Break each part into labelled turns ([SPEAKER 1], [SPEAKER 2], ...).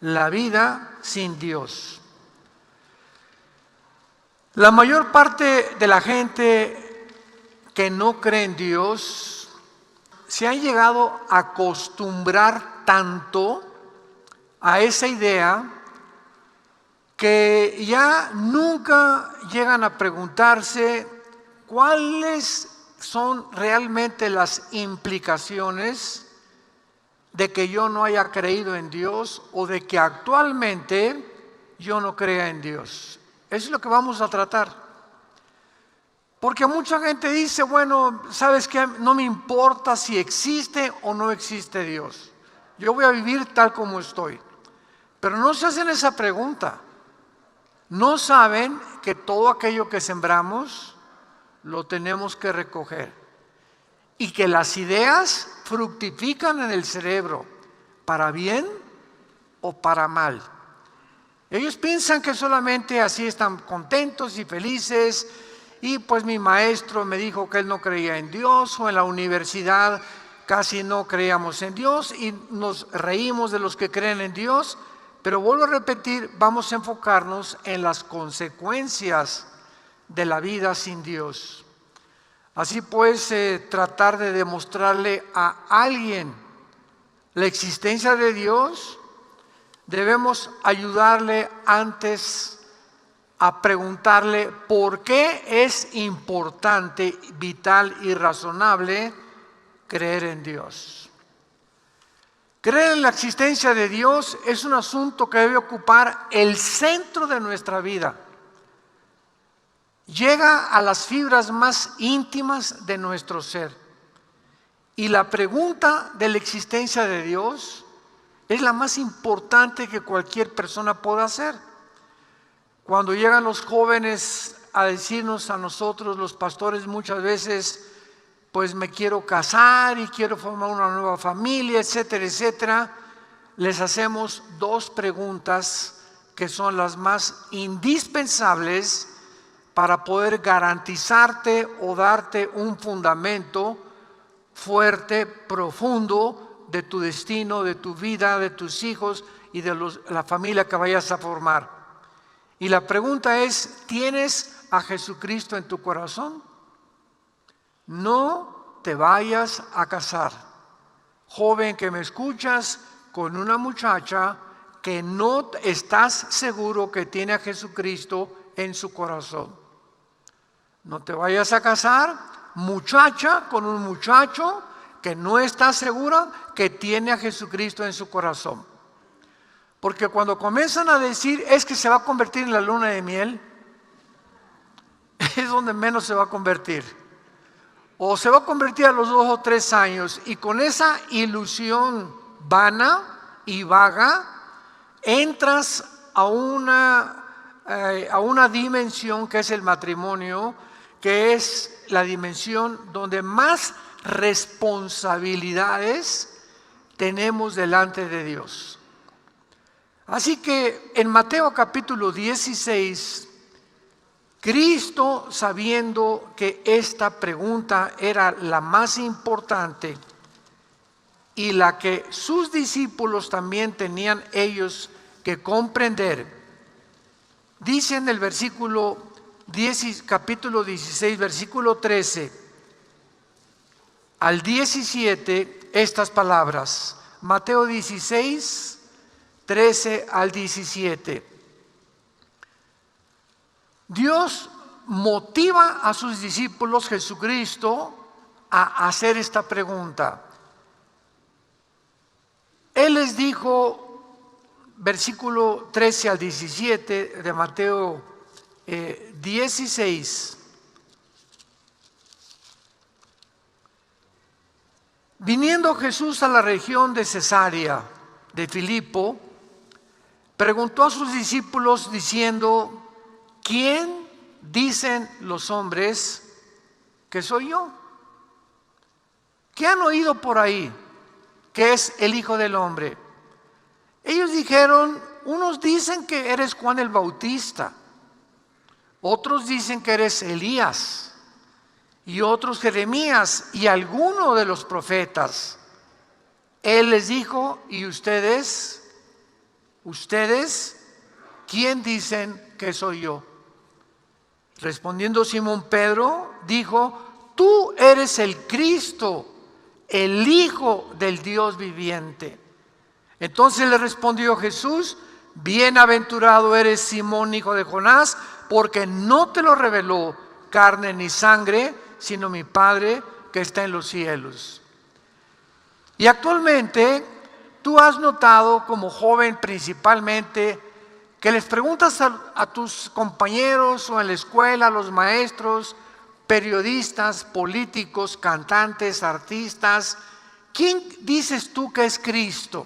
[SPEAKER 1] la vida sin Dios. La mayor parte de la gente que no cree en Dios se han llegado a acostumbrar tanto a esa idea que ya nunca llegan a preguntarse cuáles son realmente las implicaciones de que yo no haya creído en Dios o de que actualmente yo no crea en Dios. Eso es lo que vamos a tratar. Porque mucha gente dice, bueno, ¿sabes qué? No me importa si existe o no existe Dios. Yo voy a vivir tal como estoy. Pero no se hacen esa pregunta. No saben que todo aquello que sembramos lo tenemos que recoger. Y que las ideas fructifican en el cerebro, para bien o para mal. Ellos piensan que solamente así están contentos y felices, y pues mi maestro me dijo que él no creía en Dios, o en la universidad casi no creíamos en Dios, y nos reímos de los que creen en Dios. Pero vuelvo a repetir, vamos a enfocarnos en las consecuencias de la vida sin Dios. Así pues, tratar de demostrarle a alguien la existencia de Dios, debemos ayudarle antes a preguntarle por qué es importante, vital y razonable creer en Dios. Creer en la existencia de Dios es un asunto que debe ocupar el centro de nuestra vida. Llega a las fibras más íntimas de nuestro ser. Y la pregunta de la existencia de Dios es la más importante que cualquier persona pueda hacer. Cuando llegan los jóvenes a decirnos a nosotros, los pastores, muchas veces, pues me quiero casar y quiero formar una nueva familia, etcétera, etcétera, les hacemos dos preguntas que son las más indispensables para poder garantizarte o darte un fundamento fuerte, profundo de tu destino, de tu vida, de tus hijos y de la familia que vayas a formar. Y la pregunta es, ¿tienes a Jesucristo en tu corazón? No te vayas a casar, joven que me escuchas, con una muchacha que no estás seguro que tiene a Jesucristo en su corazón. No te vayas a casar, muchacha, con un muchacho que no está segura que tiene a Jesucristo en su corazón. Porque cuando comienzan a decir es que se va a convertir en la luna de miel, es donde menos se va a convertir. O se va a convertir a los 2 o 3 años, y con esa ilusión vana y vaga entras a una dimensión que es el matrimonio, que es la dimensión donde más responsabilidades tenemos delante de Dios. Así que en Mateo capítulo 16, Cristo, sabiendo que esta pregunta era la más importante y la que sus discípulos también tenían ellos que comprender, dice en el capítulo 16, versículo 13 al 17 estas palabras. Mateo 16, 13 al 17. Dios motiva a sus discípulos, Jesucristo, a hacer esta pregunta. Él les dijo, versículo 13 al 17 de Mateo 16. Viniendo Jesús a la región de Cesarea de Filipo, preguntó a sus discípulos diciendo: ¿quién dicen los hombres que soy yo? ¿Qué han oído por ahí que es el Hijo del Hombre? Ellos dijeron: unos dicen que eres Juan el Bautista, otros dicen que eres Elías, y otros Jeremías, y alguno de los profetas. Él les dijo: ¿y ustedes ¿ustedes quién dicen que soy yo? Respondiendo Simón Pedro, dijo: tú eres el Cristo, el Hijo del Dios viviente. Entonces le respondió Jesús: bienaventurado eres, Simón, hijo de Jonás, porque no te lo reveló carne ni sangre, sino mi Padre que está en los cielos. Y actualmente tú has notado, como joven principalmente, que les preguntas a tus compañeros o en la escuela, a los maestros, periodistas, políticos, cantantes, artistas: ¿quién dices tú que es Cristo?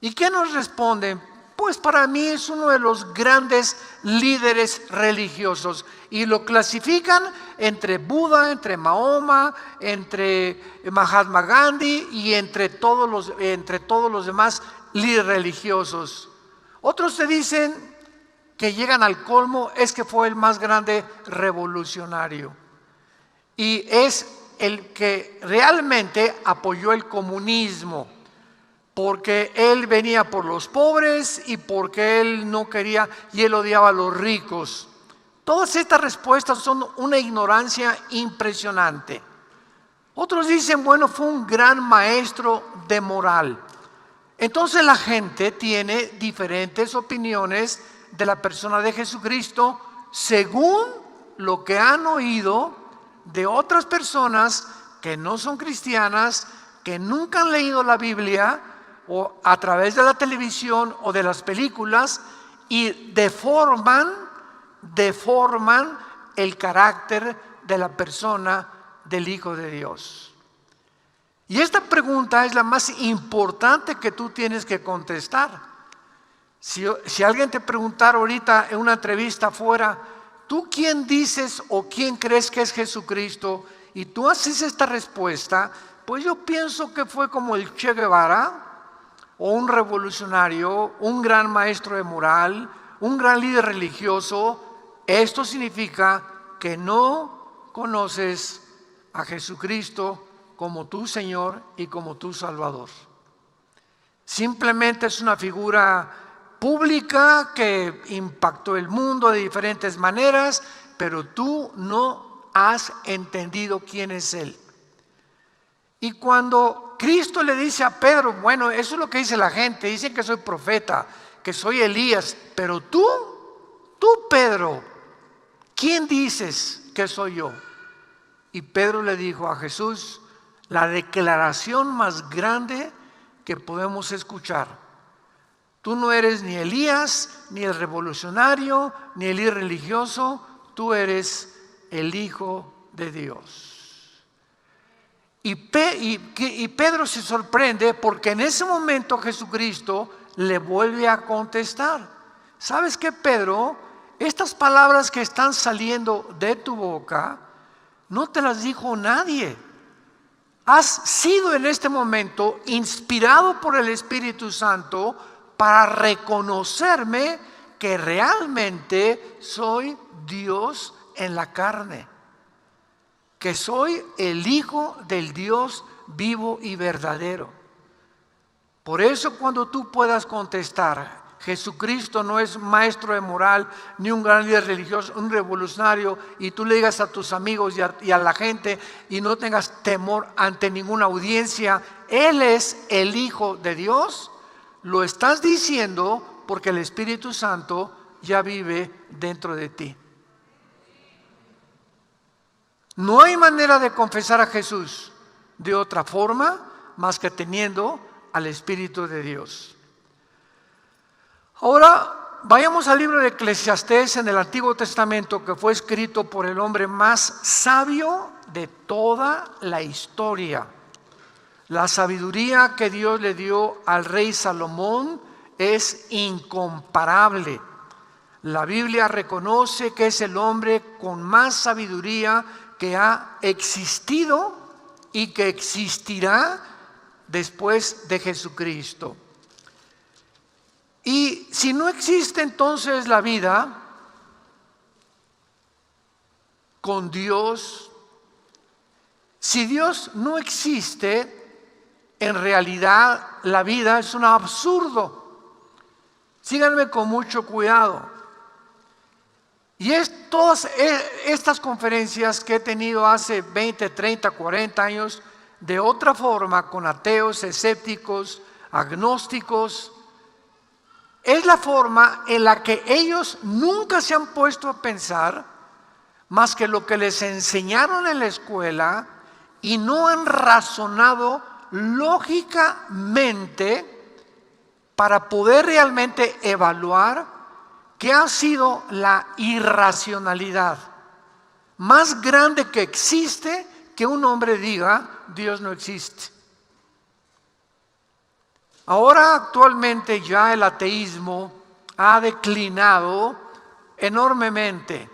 [SPEAKER 1] ¿Y qué nos responden? Pues para mí es uno de los grandes líderes religiosos. Y lo clasifican entre Buda, entre Mahoma, entre Mahatma Gandhi y entre todos los demás líderes religiosos. Otros te dicen que llegan al colmo, es que fue el más grande revolucionario. Y es el que realmente apoyó el comunismo, porque él venía por los pobres y porque él no quería y él odiaba a los ricos. Todas estas respuestas son una ignorancia impresionante. Otros dicen: bueno, fue un gran maestro de moral. Entonces la gente tiene diferentes opiniones de la persona de Jesucristo según lo que han oído de otras personas que no son cristianas, que nunca han leído la Biblia, o a través de la televisión o de las películas, y deforman el carácter de la persona del Hijo de Dios. Y esta pregunta es la más importante que tú tienes que contestar. Si alguien te preguntara ahorita en una entrevista afuera: ¿tú quién dices o quién crees que es Jesucristo? Y tú haces esta respuesta, pues yo pienso que fue como el Che Guevara, o un revolucionario, un gran maestro de moral, un gran líder religioso. Esto significa que no conoces a Jesucristo como tu Señor y como tu Salvador. Simplemente es una figura pública que impactó el mundo de diferentes maneras, pero tú no has entendido quién es Él. Y cuando Cristo le dice a Pedro: bueno, eso es lo que dice la gente, dicen que soy profeta, que soy Elías, pero tú Pedro, ¿quién dices que soy yo? Y Pedro le dijo a Jesús la declaración más grande que podemos escuchar: tú no eres ni Elías, ni el revolucionario, ni el irreligioso, tú eres el Hijo de Dios. Y Pedro se sorprende porque en ese momento Jesucristo le vuelve a contestar: ¿sabes qué, Pedro? Estas palabras que están saliendo de tu boca no te las dijo nadie. Has sido en este momento inspirado por el Espíritu Santo para reconocerme que realmente soy Dios en la carne, que soy el Hijo del Dios vivo y verdadero. Por eso, cuando tú puedas contestar: Jesucristo no es maestro de moral, ni un gran líder religioso, un revolucionario, y tú le digas a tus amigos y a la gente, y no tengas temor ante ninguna audiencia, Él es el Hijo de Dios, lo estás diciendo porque el Espíritu Santo ya vive dentro de ti. No hay manera de confesar a Jesús de otra forma más que teniendo al Espíritu de Dios. Ahora vayamos al libro de Eclesiastés en el Antiguo Testamento, que fue escrito por el hombre más sabio de toda la historia. La sabiduría que Dios le dio al rey Salomón es incomparable. La Biblia reconoce que es el hombre con más sabiduría que ha existido y que existirá después de Jesucristo. Y si no existe entonces la vida con Dios, si Dios no existe, en realidad la vida es un absurdo. Síganme con mucho cuidado. Y todas estas conferencias que he tenido hace 20, 30, 40 años, de otra forma, con ateos, escépticos, agnósticos, es la forma en la que ellos nunca se han puesto a pensar más que lo que les enseñaron en la escuela y no han razonado lógicamente para poder realmente evaluar qué ha sido la irracionalidad más grande que existe, que un hombre diga Dios no existe. Ahora actualmente ya el ateísmo ha declinado enormemente.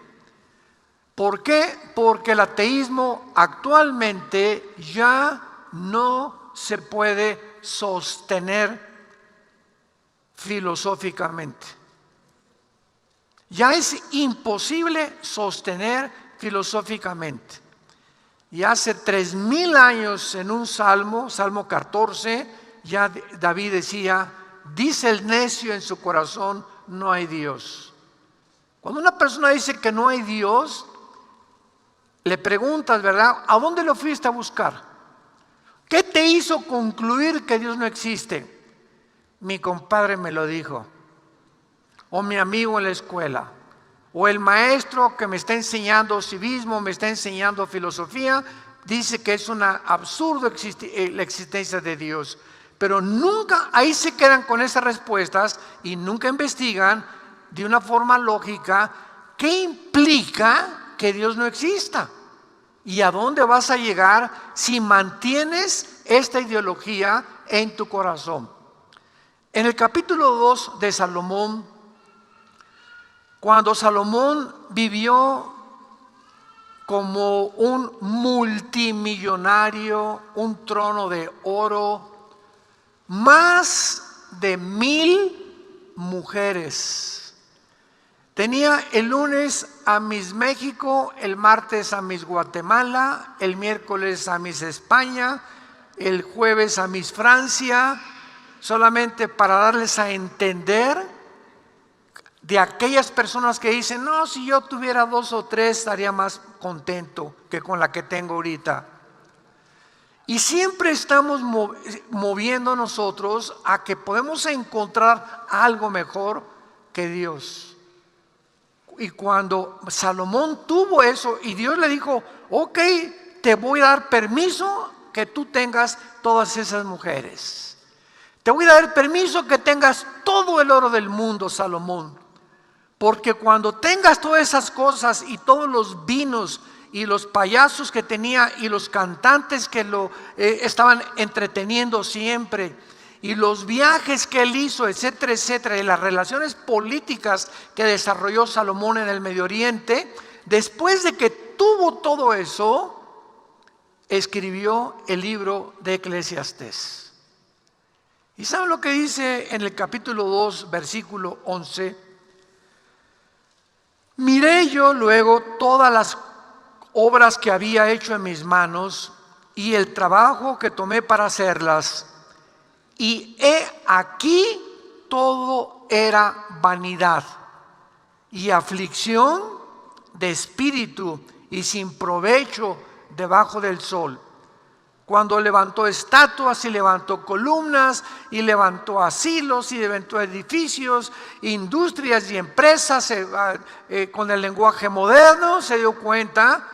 [SPEAKER 1] ¿Por qué? Porque el ateísmo actualmente ya no se puede sostener filosóficamente. Ya es imposible sostener filosóficamente. Y hace 3000 años en un salmo, Salmo 14, ya David decía, dice el necio en su corazón, no hay Dios. Cuando una persona dice que no hay Dios, le preguntas, ¿verdad? ¿A dónde lo fuiste a buscar? ¿Qué te hizo concluir que Dios no existe? Mi compadre me lo dijo, o mi amigo en la escuela, o el maestro que me está enseñando civismo, me está enseñando filosofía, dice que es un absurdo la existencia de Dios. Pero nunca, ahí se quedan con esas respuestas y nunca investigan de una forma lógica qué implica que Dios no exista y a dónde vas a llegar si mantienes esta ideología en tu corazón. En el capítulo 2 de Salomón, cuando Salomón vivió como un multimillonario, un trono de oro, más de 1000 mujeres. Tenía el lunes a Miss México, el martes a Miss Guatemala, el miércoles a Miss España, el jueves a Miss Francia, solamente para darles a entender de aquellas personas que dicen, no, si yo tuviera 2 o 3 estaría más contento que con la que tengo ahorita. Y siempre estamos moviendo nosotros a que podemos encontrar algo mejor que Dios. Y cuando Salomón tuvo eso y Dios le dijo, ok, te voy a dar permiso que tú tengas todas esas mujeres. Te voy a dar permiso que tengas todo el oro del mundo, Salomón. Porque cuando tengas todas esas cosas y todos los vinos y los payasos que tenía y los cantantes que lo estaban entreteniendo siempre y los viajes que él hizo, etcétera, etcétera, y las relaciones políticas que desarrolló Salomón en el Medio Oriente, después de que tuvo todo eso, escribió el libro de Eclesiastés. ¿Y saben lo que dice en el capítulo 2, versículo 11? Miré yo luego todas las obras que había hecho en mis manos y el trabajo que tomé para hacerlas, y he aquí todo era vanidad y aflicción de espíritu y sin provecho debajo del sol. Cuando levantó estatuas y levantó columnas y levantó asilos y levantó edificios, industrias y empresas, con el lenguaje moderno se dio cuenta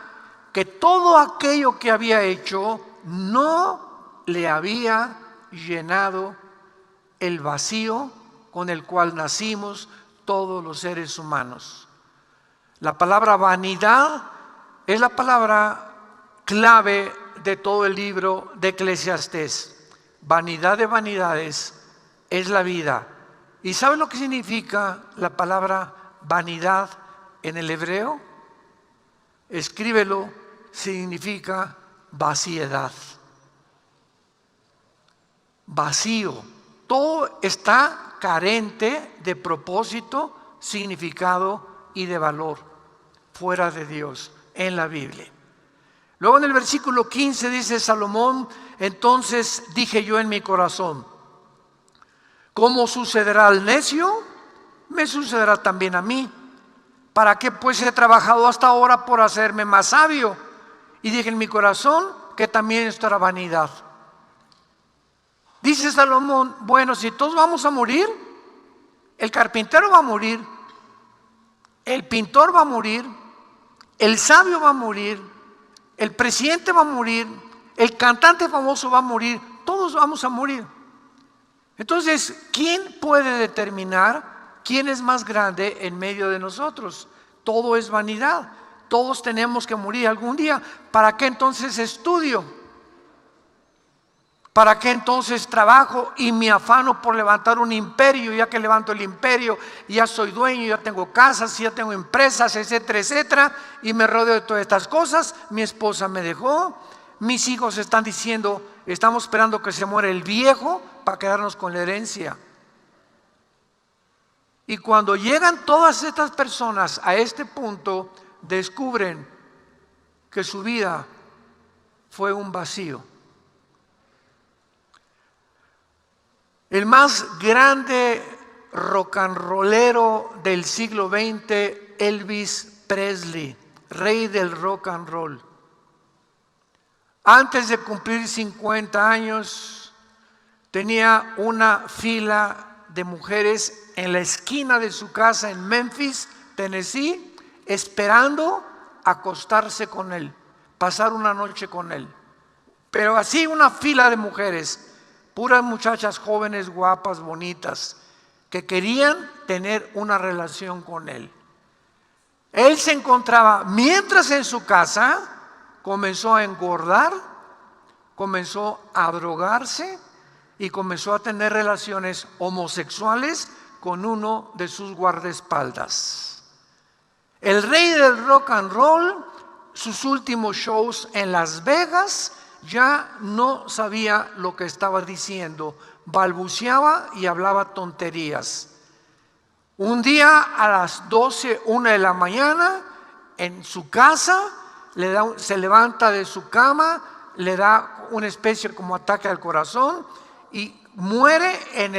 [SPEAKER 1] que todo aquello que había hecho no le había llenado el vacío con el cual nacimos todos los seres humanos. La palabra vanidad es la palabra clave de todo el libro de Eclesiastés. Vanidad de vanidades es la vida. ¿Y saben lo que significa la palabra vanidad en el hebreo? Escríbelo, significa vaciedad. Vacío. Todo está carente de propósito, significado y de valor fuera de Dios en la Biblia. Luego en el versículo 15 dice Salomón, entonces dije yo en mi corazón, ¿cómo sucederá al necio? me sucederá también a mí. ¿Para qué pues he trabajado hasta ahora por hacerme más sabio? Y dije en mi corazón que también esto era vanidad. Dice Salomón, bueno, si todos vamos a morir, el carpintero va a morir, el pintor va a morir, el sabio va a morir, el presidente va a morir, el cantante famoso va a morir, todos vamos a morir. Entonces, ¿quién puede determinar quién es más grande en medio de nosotros? Todo es vanidad, todos tenemos que morir algún día. ¿Para qué entonces estudio? ¿Para qué entonces trabajo y me afano por levantar un imperio? Ya que levanto el imperio, ya soy dueño, ya tengo casas, ya tengo empresas, etcétera, etcétera, y me rodeo de todas estas cosas. Mi esposa me dejó, mis hijos están diciendo, estamos esperando que se muera el viejo para quedarnos con la herencia. Y cuando llegan todas estas personas a este punto, descubren que su vida fue un vacío. El más grande rock and rollero del siglo XX, Elvis Presley, rey del rock and roll. Antes de cumplir 50 años, tenía una fila de mujeres en la esquina de su casa en Memphis, Tennessee, esperando acostarse con él, pasar una noche con él. Pero así una fila de mujeres, puras muchachas jóvenes, guapas, bonitas, que querían tener una relación con él. Él se encontraba, mientras en su casa, comenzó a engordar, comenzó a drogarse y comenzó a tener relaciones homosexuales con uno de sus guardaespaldas. El rey del rock and roll, sus últimos shows en Las Vegas, ya no sabía lo que estaba diciendo, balbuceaba y hablaba tonterías. Un día a las 12, 1 de la mañana, en su casa, se levanta de su cama, le da una especie como ataque al corazón y muere en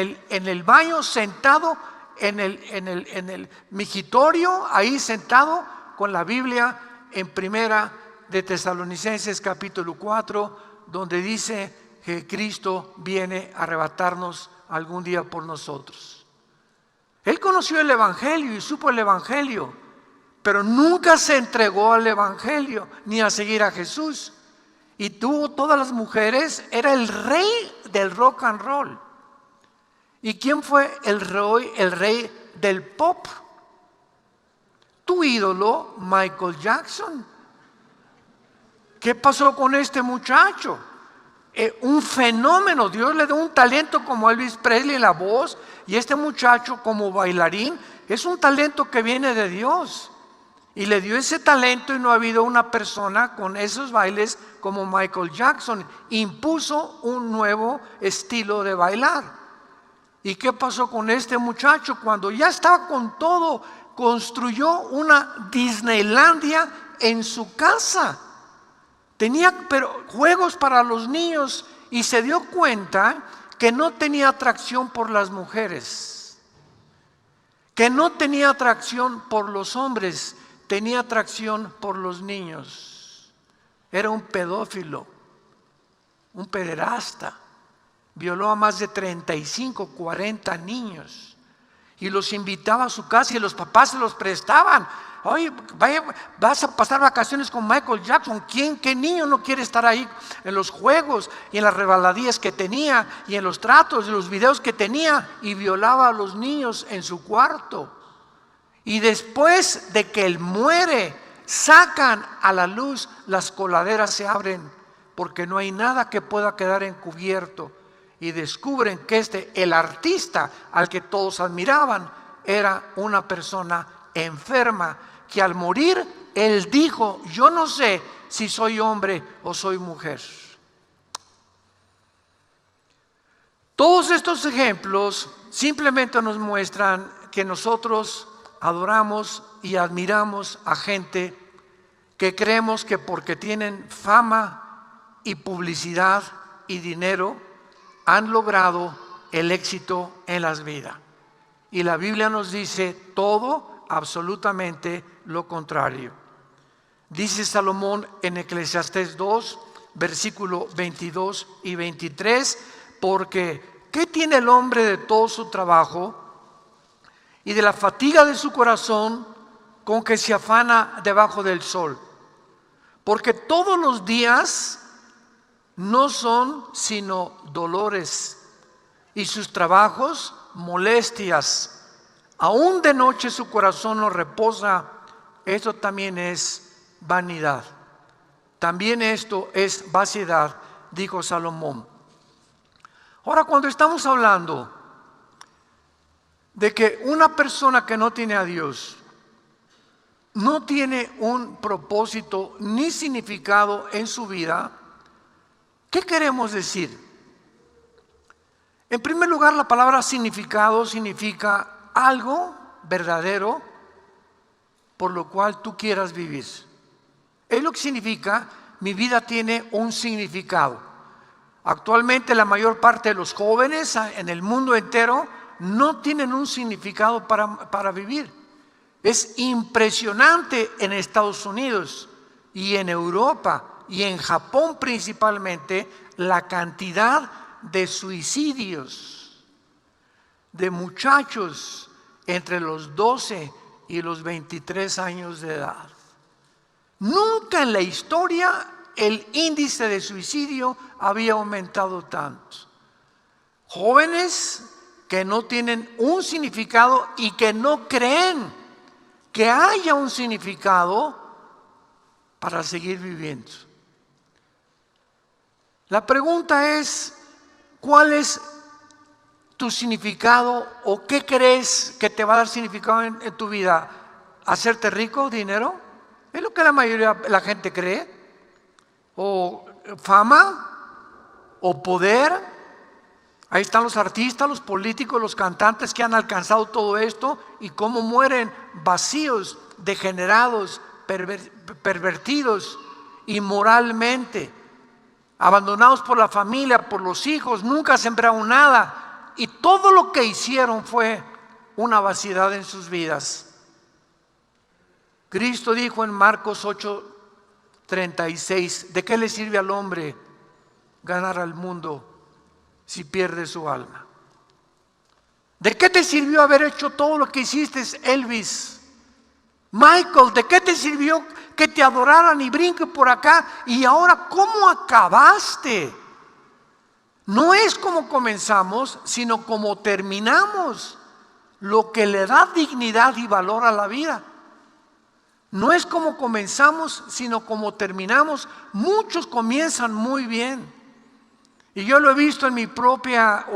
[SPEAKER 1] el baño, sentado en el migitorio, ahí sentado con la Biblia en Primera de Tesalonicenses capítulo 4, donde dice que Cristo viene a arrebatarnos algún día por nosotros. Él conoció el Evangelio y supo el Evangelio, pero nunca se entregó al Evangelio ni a seguir a Jesús. Y tuvo todas las mujeres, era el rey del rock and roll. ¿Y quién fue el rey del pop? Tu ídolo, Michael Jackson. ¿Qué pasó con este muchacho? Un fenómeno. Dios le dio un talento como Elvis Presley en la voz, y este muchacho como bailarín es un talento que viene de Dios, y le dio ese talento, y no ha habido una persona con esos bailes como Michael Jackson. Impuso un nuevo estilo de bailar. ¿Y qué pasó con este muchacho? Cuando ya estaba con todo, construyó una Disneylandia en su casa. Tenía juegos para los niños y se dio cuenta que no tenía atracción por las mujeres, que no tenía atracción por los hombres, tenía atracción por los niños. Era un pedófilo, un pederasta. Violó a más de 35, 40 niños y los invitaba a su casa y los papás se los prestaban. Oye, vas a pasar vacaciones con Michael Jackson. ¿Qué niño no quiere estar ahí en los juegos y en las rebaladías que tenía y en los tratos y los videos que tenía? Y violaba a los niños en su cuarto. Y después de que él muere, sacan a la luz, las coladeras se abren porque no hay nada que pueda quedar encubierto. Y descubren que el artista al que todos admiraban, era una persona enferma, que al morir él dijo: yo no sé si soy hombre o soy mujer. Todos estos ejemplos simplemente nos muestran que nosotros adoramos y admiramos a gente que creemos que porque tienen fama y publicidad y dinero han logrado el éxito en las vidas. Y la Biblia nos dice todo, absolutamente lo contrario. Dice Salomón en Eclesiastés 2, versículo 22 y 23, porque ¿qué tiene el hombre de todo su trabajo y de la fatiga de su corazón con que se afana debajo del sol? Porque todos los días no son sino dolores y sus trabajos molestias. Aún de noche su corazón no reposa. Esto también es vanidad. También esto es vaciedad, dijo Salomón. Ahora, cuando estamos hablando de que una persona que no tiene a Dios no tiene un propósito ni significado en su vida, ¿qué queremos decir? En primer lugar, la palabra significado significa algo verdadero por lo cual tú quieras vivir. Es lo que significa: mi vida tiene un significado. Actualmente la mayor parte de los jóvenes en el mundo entero no tienen un significado para vivir. Es impresionante en Estados Unidos y en Europa y en Japón principalmente la cantidad de suicidios de muchachos entre los 12 y los 23 años de edad. Nunca en la historia el índice de suicidio había aumentado tanto. Jóvenes que no tienen un significado y que no creen que haya un significado para seguir viviendo. La pregunta es: ¿cuál es tu significado o qué crees que te va a dar significado en tu vida? ¿Hacerte rico, dinero? ¿Es lo que la mayoría de la gente cree? ¿O fama? ¿O poder? Ahí están los artistas, los políticos, los cantantes que han alcanzado todo esto y cómo mueren vacíos, degenerados, pervertidos inmoralmente, abandonados por la familia, por los hijos, nunca sembraron nada y todo lo que hicieron fue una vaciedad en sus vidas. Cristo dijo en Marcos 8:36, ¿de qué le sirve al hombre ganar al mundo si pierde su alma? ¿De qué te sirvió haber hecho todo lo que hiciste, Elvis? Michael, ¿de qué te sirvió que te adoraran y brinque por acá? Y ahora, ¿cómo acabaste? No es como comenzamos, sino como terminamos, lo que le da dignidad y valor a la vida. No es como comenzamos, sino como terminamos. Muchos comienzan muy bien. Y yo lo he visto en mi propia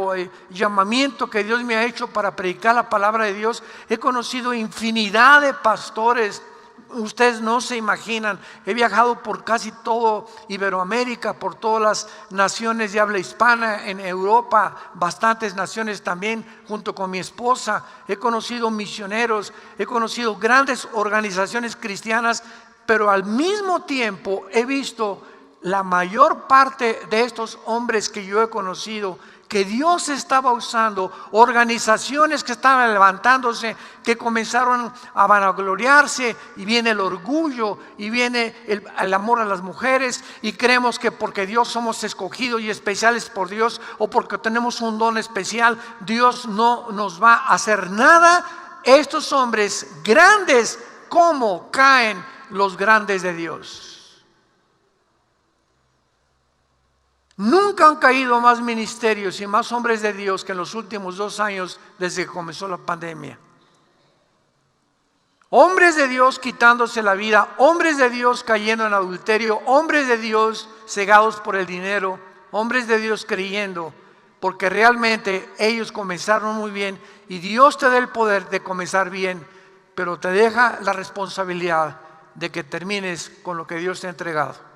[SPEAKER 1] llamamiento que Dios me ha hecho para predicar la palabra de Dios. He conocido infinidad de pastores. Ustedes no se imaginan. He viajado por casi todo Iberoamérica, por todas las naciones de habla hispana, en Europa, bastantes naciones también, junto con mi esposa. He conocido misioneros, he conocido grandes organizaciones cristianas, pero al mismo tiempo he visto la mayor parte de estos hombres que yo he conocido, que Dios estaba usando, organizaciones que estaban levantándose, que comenzaron a vanagloriarse, y viene el orgullo, y viene el amor a las mujeres, y creemos que porque Dios somos escogidos y especiales por Dios, o porque tenemos un don especial, Dios no nos va a hacer nada. Estos hombres grandes, ¿cómo caen los grandes de Dios? Nunca han caído más ministerios y más hombres de Dios que en los últimos 2 años desde que comenzó la pandemia. Hombres de Dios quitándose la vida, hombres de Dios cayendo en adulterio, hombres de Dios cegados por el dinero, hombres de Dios creyendo, porque realmente ellos comenzaron muy bien y Dios te da el poder de comenzar bien, pero te deja la responsabilidad de que termines con lo que Dios te ha entregado.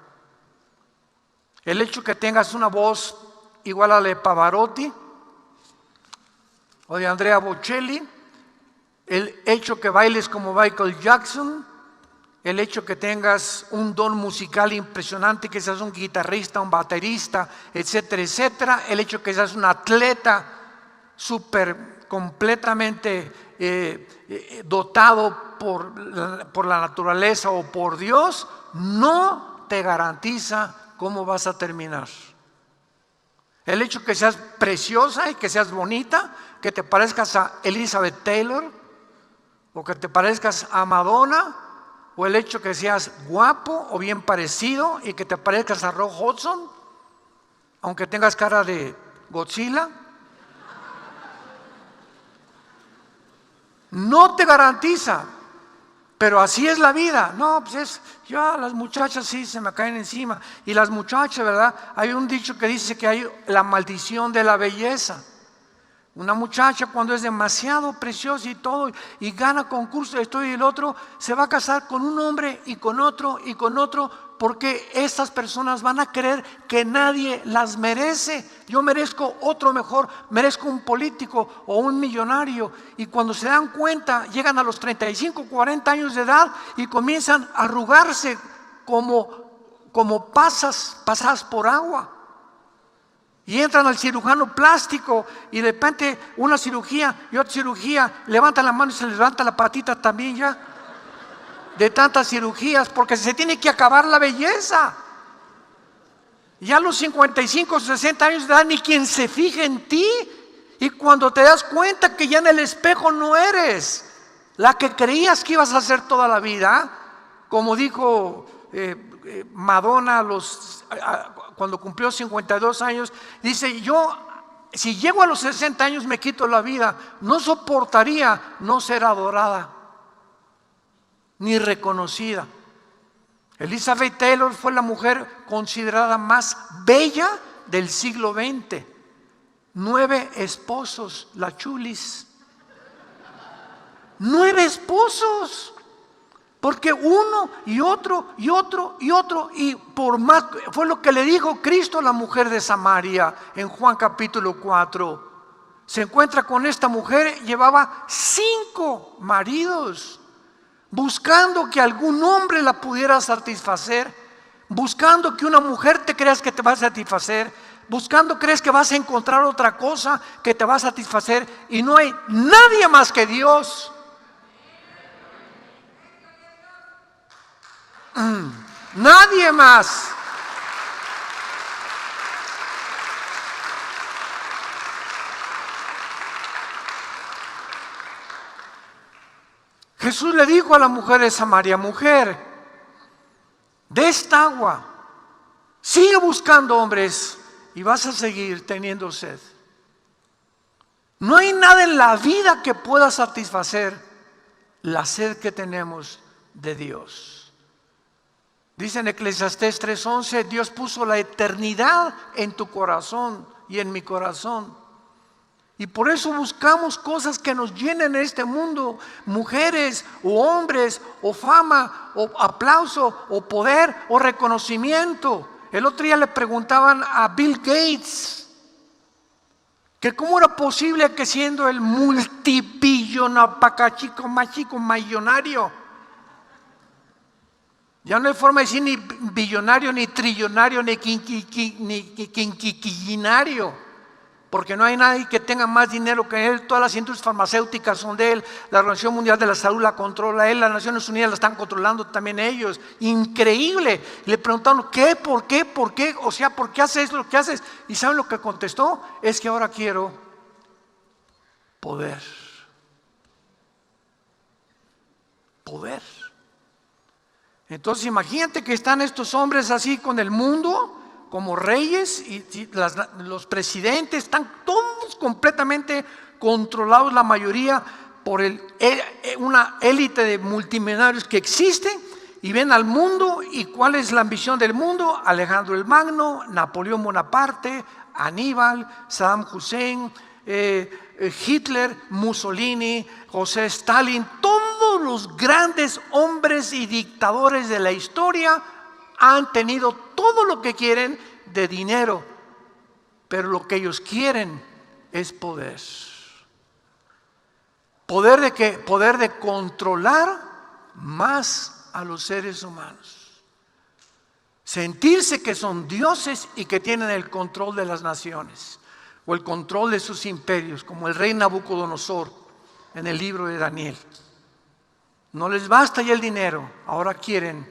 [SPEAKER 1] El hecho que tengas una voz igual a la de Pavarotti o de Andrea Bocelli, el hecho que bailes como Michael Jackson, el hecho que tengas un don musical impresionante, que seas un guitarrista, un baterista, etcétera, etcétera, el hecho que seas un atleta súper completamente dotado por la naturaleza o por Dios, no te garantiza cómo vas a terminar. El hecho que seas preciosa y que seas bonita, que te parezcas a Elizabeth Taylor o que te parezcas a Madonna, o el hecho que seas guapo o bien parecido y que te parezcas a Rock Hudson, aunque tengas cara de Godzilla, no te garantiza. Pero así es la vida. No, pues ya las muchachas sí se me caen encima. Y las muchachas, ¿verdad? Hay un dicho que dice que hay la maldición de la belleza. Una muchacha cuando es demasiado preciosa y todo, y gana concurso, esto y el otro, se va a casar con un hombre y con otro, porque estas personas van a creer que nadie las merece. Yo merezco otro mejor, merezco un político o un millonario. Y cuando se dan cuenta, llegan a los 35, 40 años de edad y comienzan a arrugarse como pasadas por agua. Y entran al cirujano plástico y de repente una cirugía y otra cirugía, levantan la mano y se les levanta la patita también ya, de tantas cirugías, porque se tiene que acabar la belleza. Ya a los 55, 60 años de edad ni quien se fije en ti, y cuando te das cuenta que ya en el espejo no eres la que creías que ibas a ser toda la vida, como dijo Madonna cuando cumplió 52 años, dice: yo si llego a los 60 años me quito la vida, no soportaría no ser adorada ni reconocida. Elizabeth Taylor fue la mujer considerada más bella del siglo XX. 9 esposos, la chulis. 9 esposos. Porque uno y otro y otro y otro, y por más, fue lo que le dijo Cristo a la mujer de Samaria en Juan capítulo 4. Se encuentra con esta mujer, llevaba 5 maridos, buscando que algún hombre la pudiera satisfacer, buscando que una mujer te creas que te va a satisfacer, buscando crees que vas a encontrar otra cosa que te va a satisfacer, y no hay nadie más que Dios. Nadie más. Jesús le dijo a la mujer de Samaria: mujer, de esta agua sigue buscando hombres y vas a seguir teniendo sed. No hay nada en la vida que pueda satisfacer la sed que tenemos de Dios. Dice en Eclesiastés 3:11: Dios puso la eternidad en tu corazón y en mi corazón. Y por eso buscamos cosas que nos llenen en este mundo, mujeres o hombres o fama o aplauso o poder o reconocimiento. El otro día le preguntaban a Bill Gates que cómo era posible que siendo el multibillonario, machico millonario, ya no hay forma de decir ni billonario, ni trillonario, ni quinquillinario, porque no hay nadie que tenga más dinero que él. Todas las industrias farmacéuticas son de él, la Organización Mundial de la Salud la controla él, las Naciones Unidas la están controlando también ellos. Increíble. Le preguntaron: ¿qué? ¿Por qué? ¿Por qué? O sea, ¿por qué haces lo que haces? ¿Y saben lo que contestó? Es que ahora quiero poder. Poder. Entonces imagínate que están estos hombres así con el mundo, como reyes, y los presidentes, están todos completamente controlados, la mayoría, por una élite de multimillonarios que existe, y ven al mundo. ¿Y cuál es la ambición del mundo? Alejandro el Magno, Napoleón Bonaparte, Aníbal, Saddam Hussein, Hitler, Mussolini, José Stalin. Todos los grandes hombres y dictadores de la historia han tenido todo lo que quieren de dinero, pero lo que ellos quieren es poder. ¿Poder de qué? Poder de controlar más a los seres humanos. Sentirse que son dioses y que tienen el control de las naciones. o el control de sus imperios, como el rey Nabucodonosor en el libro de Daniel. No les basta ya el dinero, ahora quieren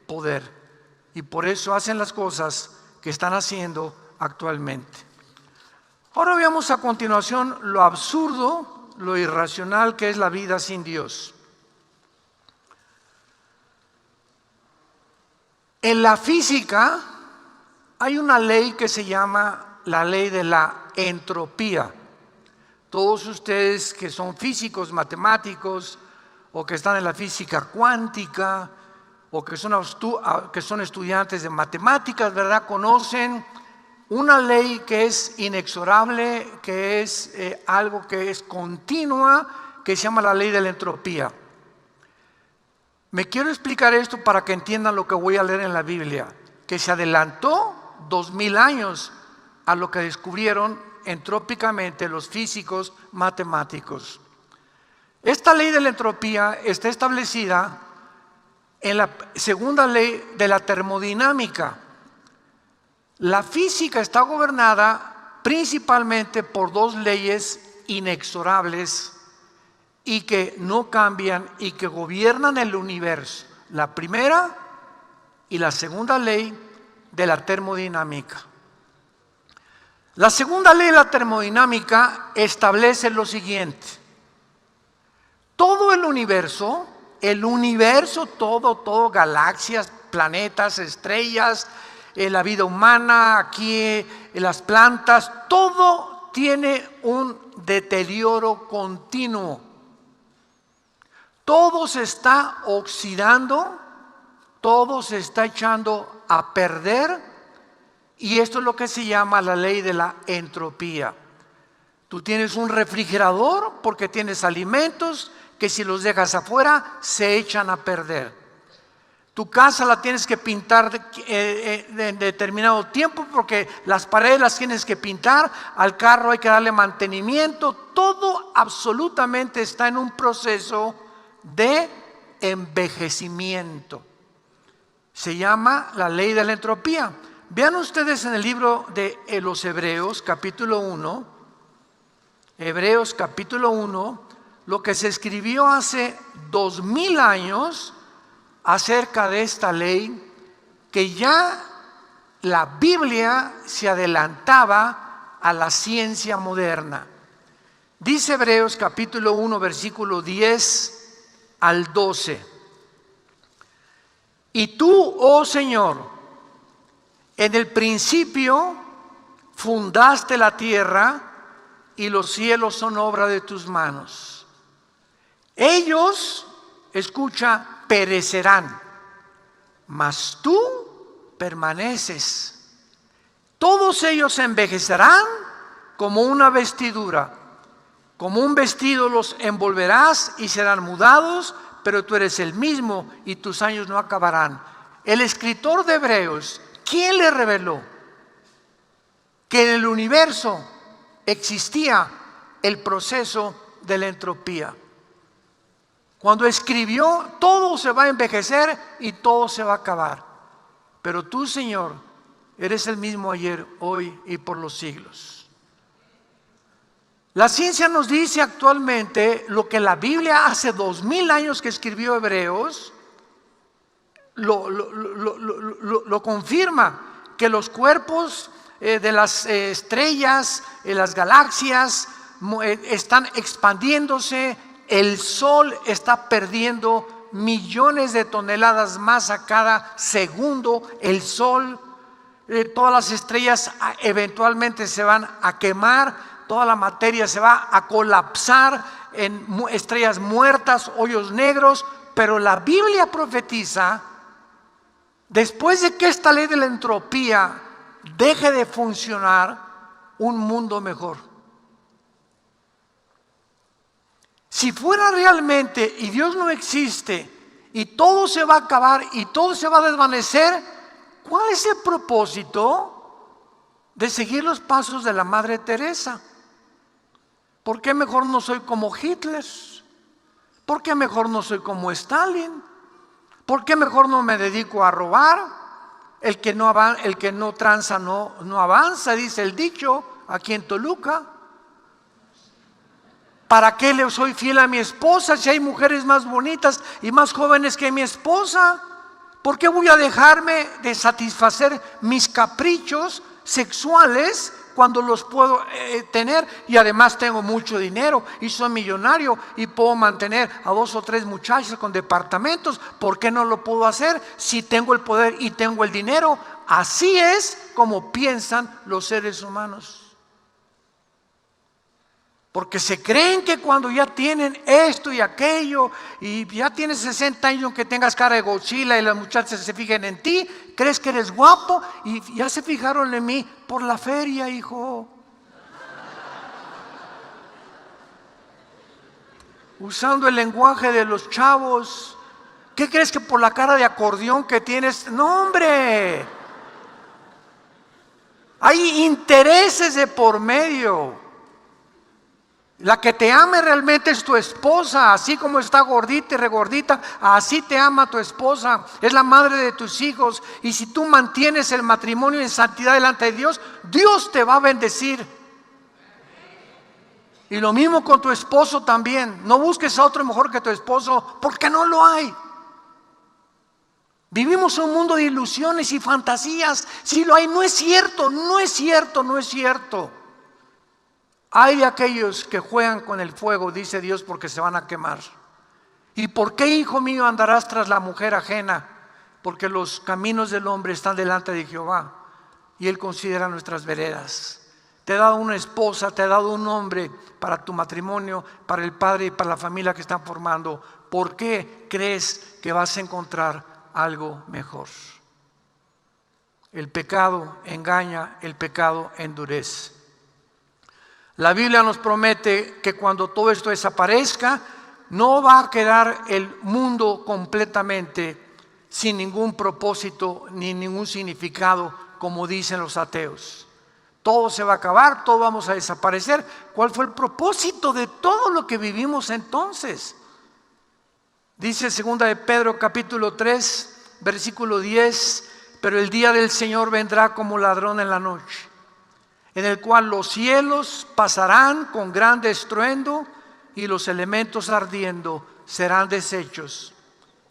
[SPEAKER 1] poder, y por eso hacen las cosas que están haciendo actualmente. Ahora veamos a continuación lo absurdo, lo irracional que es la vida sin Dios. En la física hay una ley que se llama la ley de la entropía. Todos ustedes que son físicos, matemáticos, o que están en la física cuántica, o que son estudiantes de matemáticas, ¿verdad? Conocen una ley que es inexorable, que es algo que es continua, que se llama la ley de la entropía. Me quiero explicar esto para que entiendan lo que voy a leer en la Biblia, que se adelantó 2000 años a lo que descubrieron entrópicamente los físicos matemáticos. Esta ley de la entropía está establecida en la segunda ley de la termodinámica. La física está gobernada principalmente por dos leyes inexorables y que no cambian y que gobiernan el universo. La primera y la segunda ley de la termodinámica. La segunda ley de la termodinámica establece lo siguiente: todo el universo, todo, galaxias, planetas, estrellas, la vida humana, aquí las plantas, todo tiene un deterioro continuo. Todo se está oxidando, todo se está echando a perder, y esto es lo que se llama la ley de la entropía. Tú tienes un refrigerador porque tienes alimentos que si los dejas afuera se echan a perder. Tu casa la tienes que pintar en determinado tiempo porque las paredes las tienes que pintar, al carro hay que darle mantenimiento, todo absolutamente está en un proceso de envejecimiento. Se llama la ley de la entropía. Vean ustedes en el libro de los Hebreos capítulo 1, Hebreos capítulo 1, lo que se escribió hace 2000 años acerca de esta ley, que ya la Biblia se adelantaba a la ciencia moderna. Dice Hebreos capítulo 1, versículo 10 al 12. Y tú, oh Señor, en el principio fundaste la tierra y los cielos son obra de tus manos. Ellos, escucha, perecerán, mas tú permaneces. Todos ellos envejecerán como una vestidura, como un vestido los envolverás y serán mudados, pero tú eres el mismo y tus años no acabarán. El escritor de Hebreos, ¿quién le reveló que en el universo existía el proceso de la entropía? Cuando escribió, todo se va a envejecer y todo se va a acabar. Pero tú, Señor, eres el mismo ayer, hoy y por los siglos. La ciencia nos dice actualmente lo que la Biblia hace 2000 años que escribió Hebreos, lo confirma, que los cuerpos de las estrellas, las galaxias, están expandiéndose. El Sol está perdiendo millones de toneladas más a cada segundo. El Sol, todas las estrellas eventualmente se van a quemar, toda la materia se va a colapsar en estrellas muertas, hoyos negros. Pero la Biblia profetiza, después de que esta ley de la entropía deje de funcionar, un mundo mejor. Si fuera realmente y Dios no existe y todo se va a acabar y todo se va a desvanecer, ¿cuál es el propósito de seguir los pasos de la Madre Teresa? ¿Por qué mejor no soy como Hitler? ¿Por qué mejor no soy como Stalin? ¿Por qué mejor no me dedico a robar? El que no tranza no avanza, dice el dicho. aquí en Toluca. ¿Para qué le soy fiel a mi esposa si hay mujeres más bonitas y más jóvenes que mi esposa? ¿Por qué voy a dejarme de satisfacer mis caprichos sexuales cuando los puedo tener? Y además tengo mucho dinero y soy millonario y puedo mantener a 2 o 3 muchachas con departamentos. ¿Por qué no lo puedo hacer si tengo el poder y tengo el dinero? Así es como piensan los seres humanos. Porque se creen que cuando ya tienen esto y aquello y ya tienes 60 años aunque tengas cara de Godzilla y las muchachas se fijen en ti, crees que eres guapo y ya se fijaron en mí por la feria, hijo. Usando el lenguaje de los chavos. ¿Qué crees que por la cara de acordeón que tienes? No, hombre. Hay intereses de por medio. La que te ame realmente es tu esposa, así como está gordita y regordita, así te ama tu esposa, es la madre de tus hijos. Y si tú mantienes el matrimonio en santidad delante de Dios, Dios te va a bendecir. Y lo mismo con tu esposo también. No busques a otro mejor que tu esposo, porque no lo hay. Vivimos un mundo de ilusiones y fantasías. Si lo hay, no es cierto, no es cierto, no es cierto. Hay de aquellos que juegan con el fuego, dice Dios, porque se van a quemar. ¿Y por qué, hijo mío, andarás tras la mujer ajena? Porque los caminos del hombre están delante de Jehová y Él considera nuestras veredas. Te he dado una esposa, te he dado un hombre para tu matrimonio, para el padre y para la familia que están formando. ¿Por qué crees que vas a encontrar algo mejor? El pecado engaña, el pecado endurece. La Biblia nos promete que cuando todo esto desaparezca, no va a quedar el mundo completamente sin ningún propósito ni ningún significado, como dicen los ateos. Todo se va a acabar, todo vamos a desaparecer. ¿Cuál fue el propósito de todo lo que vivimos entonces? Dice 2 de Pedro capítulo 3, versículo 10, pero el día del Señor vendrá como ladrón en la noche, en el cual los cielos pasarán con grande estruendo y los elementos ardiendo serán deshechos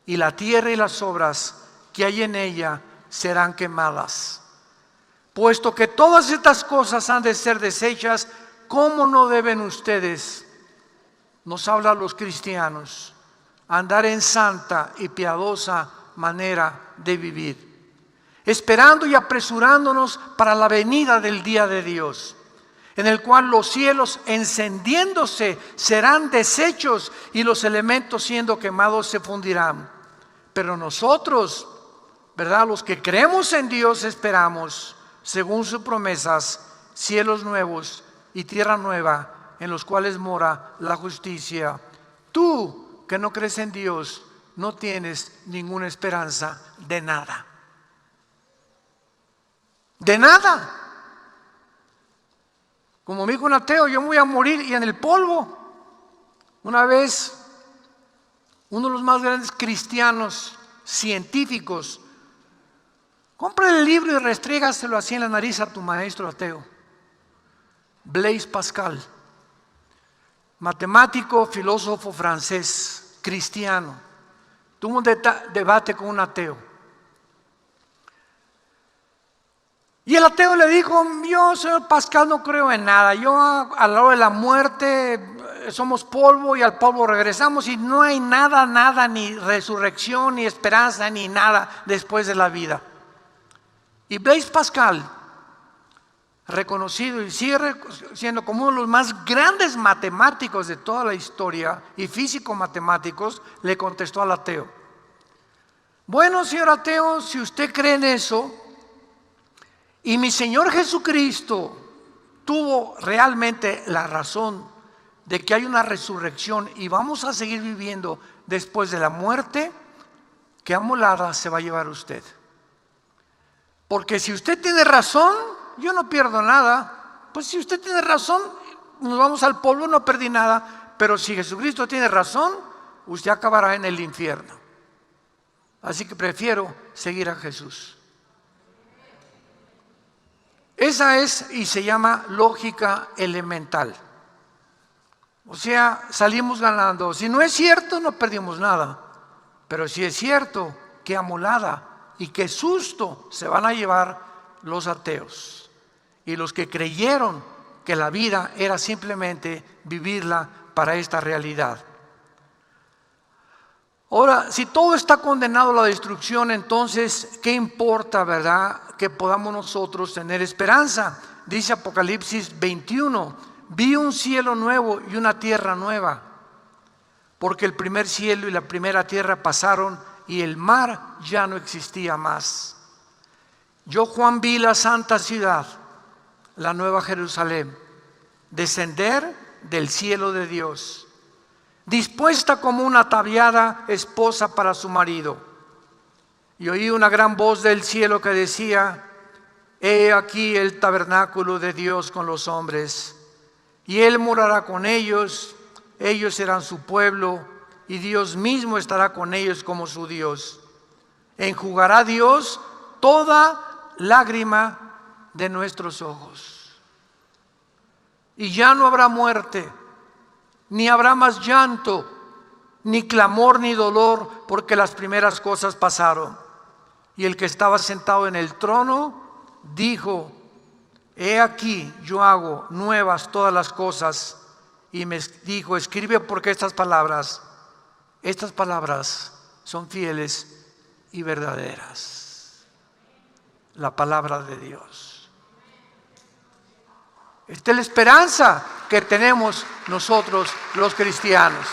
[SPEAKER 1] y la tierra y las obras que hay en ella serán quemadas. Puesto que todas estas cosas han de ser deshechas, ¿cómo no deben ustedes, nos habla a los cristianos, andar en santa y piadosa manera de vivir? Esperando y apresurándonos para la venida del día de Dios, en el cual los cielos encendiéndose serán deshechos y los elementos siendo quemados se fundirán. Pero nosotros, ¿verdad? Los que creemos en Dios esperamos, según sus promesas, cielos nuevos y tierra nueva, en los cuales mora la justicia. Tú que no crees en Dios, no tienes ninguna esperanza de nada. De nada. Como me dijo un ateo, yo me voy a morir y en el polvo. Una vez, uno de los más grandes cristianos científicos, compra el libro y restrégaselo así en la nariz a tu maestro ateo. Blaise Pascal, matemático, filósofo francés, cristiano, tuvo un debate con un ateo. Y el ateo le dijo: yo, señor Pascal, no creo en nada. Yo a la hora de la muerte somos polvo y al polvo regresamos y no hay nada, ni resurrección, ni esperanza, ni nada después de la vida. Y Blaise Pascal, reconocido y sigue siendo como uno de los más grandes matemáticos de toda la historia y físico-matemáticos, le contestó al ateo: bueno, señor ateo, si usted cree en eso, y mi Señor Jesucristo tuvo realmente la razón de que hay una resurrección y vamos a seguir viviendo después de la muerte, ¿qué amolada se va a llevar usted? Porque si usted tiene razón, yo no pierdo nada. Pues si usted tiene razón, nos vamos al polvo, no perdí nada. Pero si Jesucristo tiene razón, usted acabará en el infierno. Así que prefiero seguir a Jesús. Esa es y se llama lógica elemental. O sea, salimos ganando. Si no es cierto, no perdimos nada. Pero si es cierto, qué amolada y qué susto se van a llevar los ateos y los que creyeron que la vida era simplemente vivirla para esta realidad. Ahora, si todo está condenado a la destrucción, entonces, ¿qué importa, verdad, que podamos nosotros tener esperanza? Dice Apocalipsis 21, vi un cielo nuevo y una tierra nueva, porque el primer cielo y la primera tierra pasaron y el mar ya no existía más. Yo, Juan, vi la santa ciudad, la nueva Jerusalén, descender del cielo de Dios, dispuesta como una ataviada esposa para su marido. Y oí una gran voz del cielo que decía: he aquí el tabernáculo de Dios con los hombres, y Él morará con ellos, ellos serán su pueblo, y Dios mismo estará con ellos como su Dios. Enjugará Dios toda lágrima de nuestros ojos. Y ya no habrá muerte, ni habrá más llanto, ni clamor, ni dolor, porque las primeras cosas pasaron. Y el que estaba sentado en el trono dijo: he aquí, yo hago nuevas todas las cosas. Y me dijo: escribe, porque estas palabras son fieles y verdaderas. La palabra de Dios. Esta es la esperanza que tenemos nosotros los cristianos.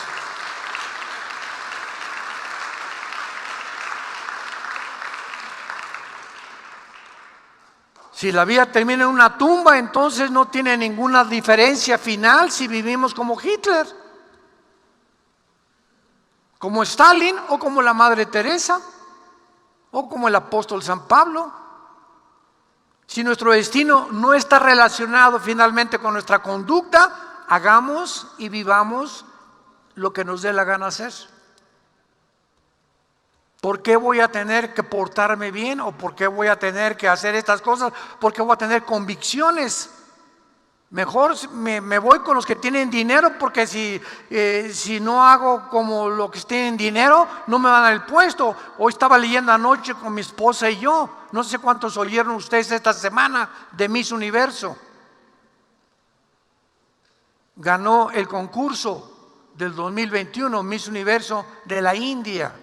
[SPEAKER 1] Si la vida termina en una tumba, entonces no tiene ninguna diferencia final si vivimos como Hitler, como Stalin, o como la Madre Teresa, o como el apóstol San Pablo. Si nuestro destino no está relacionado finalmente con nuestra conducta, hagamos y vivamos lo que nos dé la gana hacer. ¿Por qué voy a tener que portarme bien? ¿O por qué voy a tener que hacer estas cosas? ¿Por qué voy a tener convicciones? Mejor me voy con los que tienen dinero, porque si no hago como los que tienen dinero, no me van a dar el puesto. Hoy estaba leyendo anoche con mi esposa y yo, no sé cuántos oyeron ustedes esta semana de Miss Universo. Ganó el concurso del 2021, Miss Universo de la India.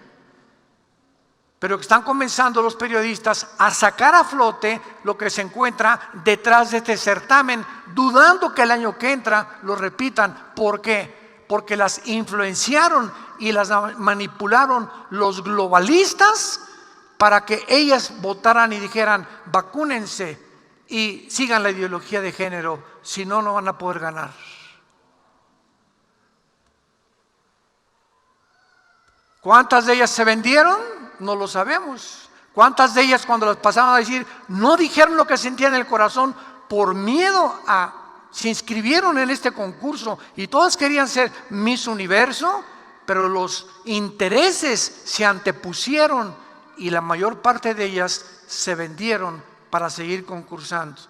[SPEAKER 1] Pero están comenzando los periodistas a sacar a flote lo que se encuentra detrás de este certamen, dudando que el año que entra lo repitan. ¿Por qué? Porque las influenciaron y las manipularon los globalistas para que ellas votaran y dijeran: vacúnense y sigan la ideología de género, si no, no van a poder ganar. ¿Cuántas de ellas se vendieron? No lo sabemos. ¿Cuántas de ellas, cuando las pasaban a decir, no dijeron lo que sentían en el corazón por miedo se inscribieron en este concurso? Y todas querían ser Miss Universo, pero los intereses se antepusieron y la mayor parte de ellas se vendieron para seguir concursando.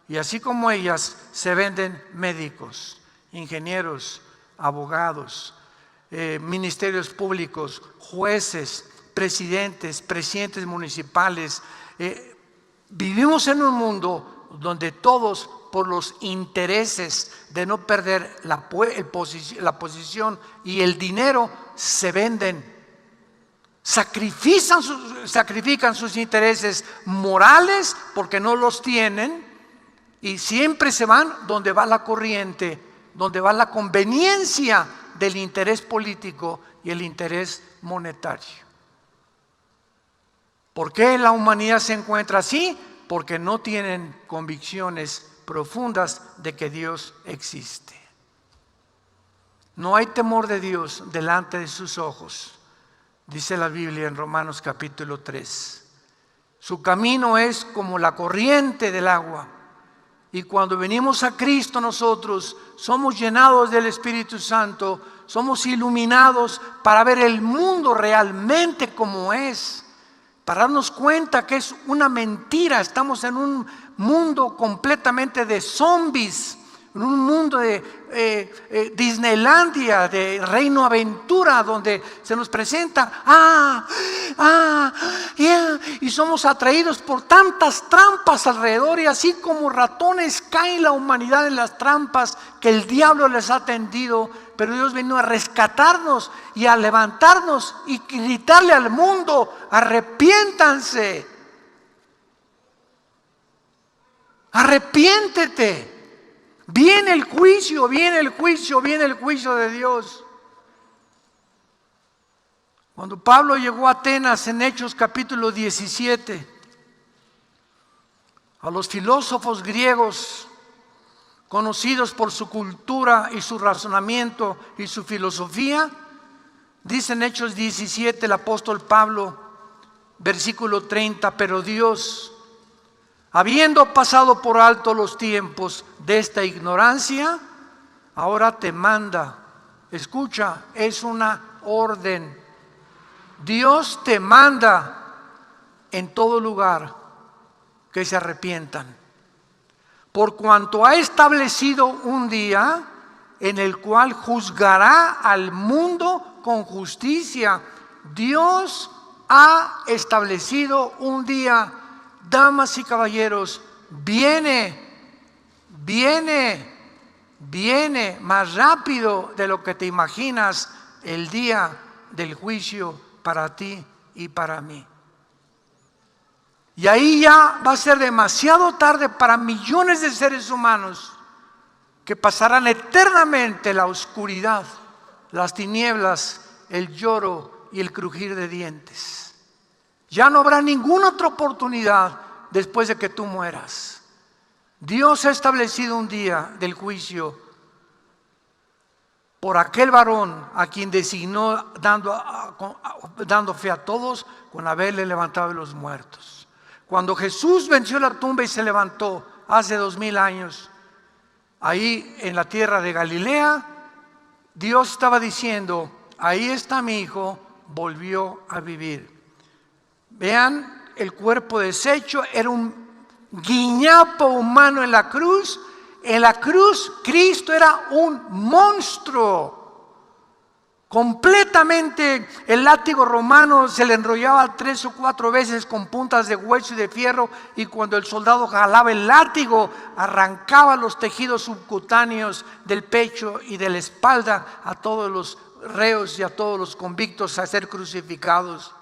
[SPEAKER 1] Y así como ellas, se venden médicos, ingenieros, abogados, ministerios públicos, jueces, presidentes municipales. Vivimos en un mundo donde todos, por los intereses de no perder la posición y el dinero, se venden, sacrifican sus intereses morales porque no los tienen, y siempre se van donde va la corriente, donde va la conveniencia del interés político y el interés monetario. ¿Por qué la humanidad se encuentra así? Porque no tienen convicciones profundas de que Dios existe. No hay temor de Dios delante de sus ojos, dice la Biblia en Romanos capítulo 3. Su camino es como la corriente del agua. Y cuando venimos a Cristo, nosotros somos llenados del Espíritu Santo, somos iluminados para ver el mundo realmente como es, para darnos cuenta que es una mentira. Estamos en un mundo completamente de zombies, en un mundo de Disneylandia, de Reino Aventura, donde se nos presenta, y somos atraídos por tantas trampas alrededor, y así como ratones cae la humanidad en las trampas que el diablo les ha tendido. Pero Dios vino a rescatarnos y a levantarnos y gritarle al mundo: arrepiéntanse, arrepiéntete. Viene el juicio, viene el juicio, viene el juicio de Dios. Cuando Pablo llegó a Atenas en Hechos capítulo 17, a los filósofos griegos, conocidos por su cultura y su razonamiento y su filosofía, dice en Hechos 17 el apóstol Pablo, versículo 30, pero Dios, habiendo pasado por alto los tiempos de esta ignorancia, ahora te manda. Escucha, es una orden. Dios te manda en todo lugar que se arrepientan, por cuanto ha establecido un día en el cual juzgará al mundo con justicia. Dios ha establecido un día. Damas y caballeros, viene más rápido de lo que te imaginas el día del juicio para ti y para mí. Y ahí ya va a ser demasiado tarde para millones de seres humanos que pasarán eternamente la oscuridad, las tinieblas, el lloro y el crujir de dientes. Ya no habrá ninguna otra oportunidad después de que tú mueras. Dios ha establecido un día del juicio por aquel varón a quien designó dando fe a todos con haberle levantado de los muertos. Cuando Jesús venció la tumba y se levantó hace 2000 años, ahí en la tierra de Galilea, Dios estaba diciendo: ahí está mi hijo, volvió a vivir. Vean, el cuerpo deshecho era un guiñapo humano en la cruz. En la cruz Cristo era un monstruo. Completamente el látigo romano se le enrollaba 3 o 4 veces con puntas de hueso y de fierro, y cuando el soldado jalaba el látigo arrancaba los tejidos subcutáneos del pecho y de la espalda a todos los reos y a todos los convictos a ser crucificados.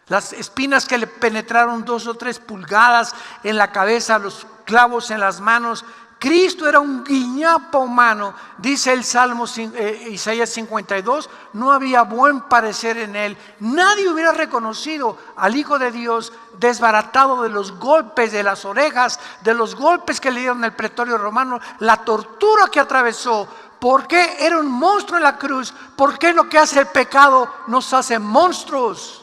[SPEAKER 1] Las espinas que le penetraron 2 o 3 pulgadas en la cabeza, los clavos en las manos. Cristo era un guiñapo humano. Dice el Salmo Isaías 52, no había buen parecer en él. Nadie hubiera reconocido al Hijo de Dios desbaratado de los golpes de las orejas, de los golpes que le dieron en el pretorio romano, la tortura que atravesó. ¿Por qué era un monstruo en la cruz? ¿Por qué lo que hace el pecado nos hace monstruos?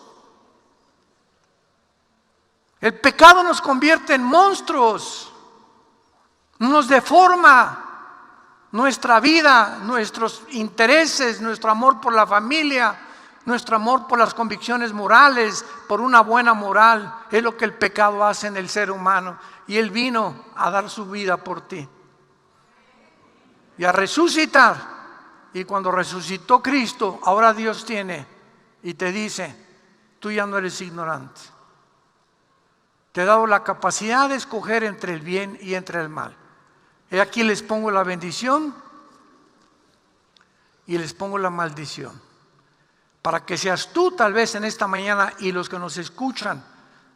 [SPEAKER 1] El pecado nos convierte en monstruos, nos deforma nuestra vida, nuestros intereses, nuestro amor por la familia, nuestro amor por las convicciones morales, por una buena moral. Es lo que el pecado hace en el ser humano. Y Él vino a dar su vida por ti y a resucitar. Y cuando resucitó Cristo, ahora Dios tiene y te dice: tú ya no eres ignorante. Te he dado la capacidad de escoger entre el bien y entre el mal. Y aquí les pongo la bendición y les pongo la maldición. Para que seas tú, tal vez en esta mañana, y los que nos escuchan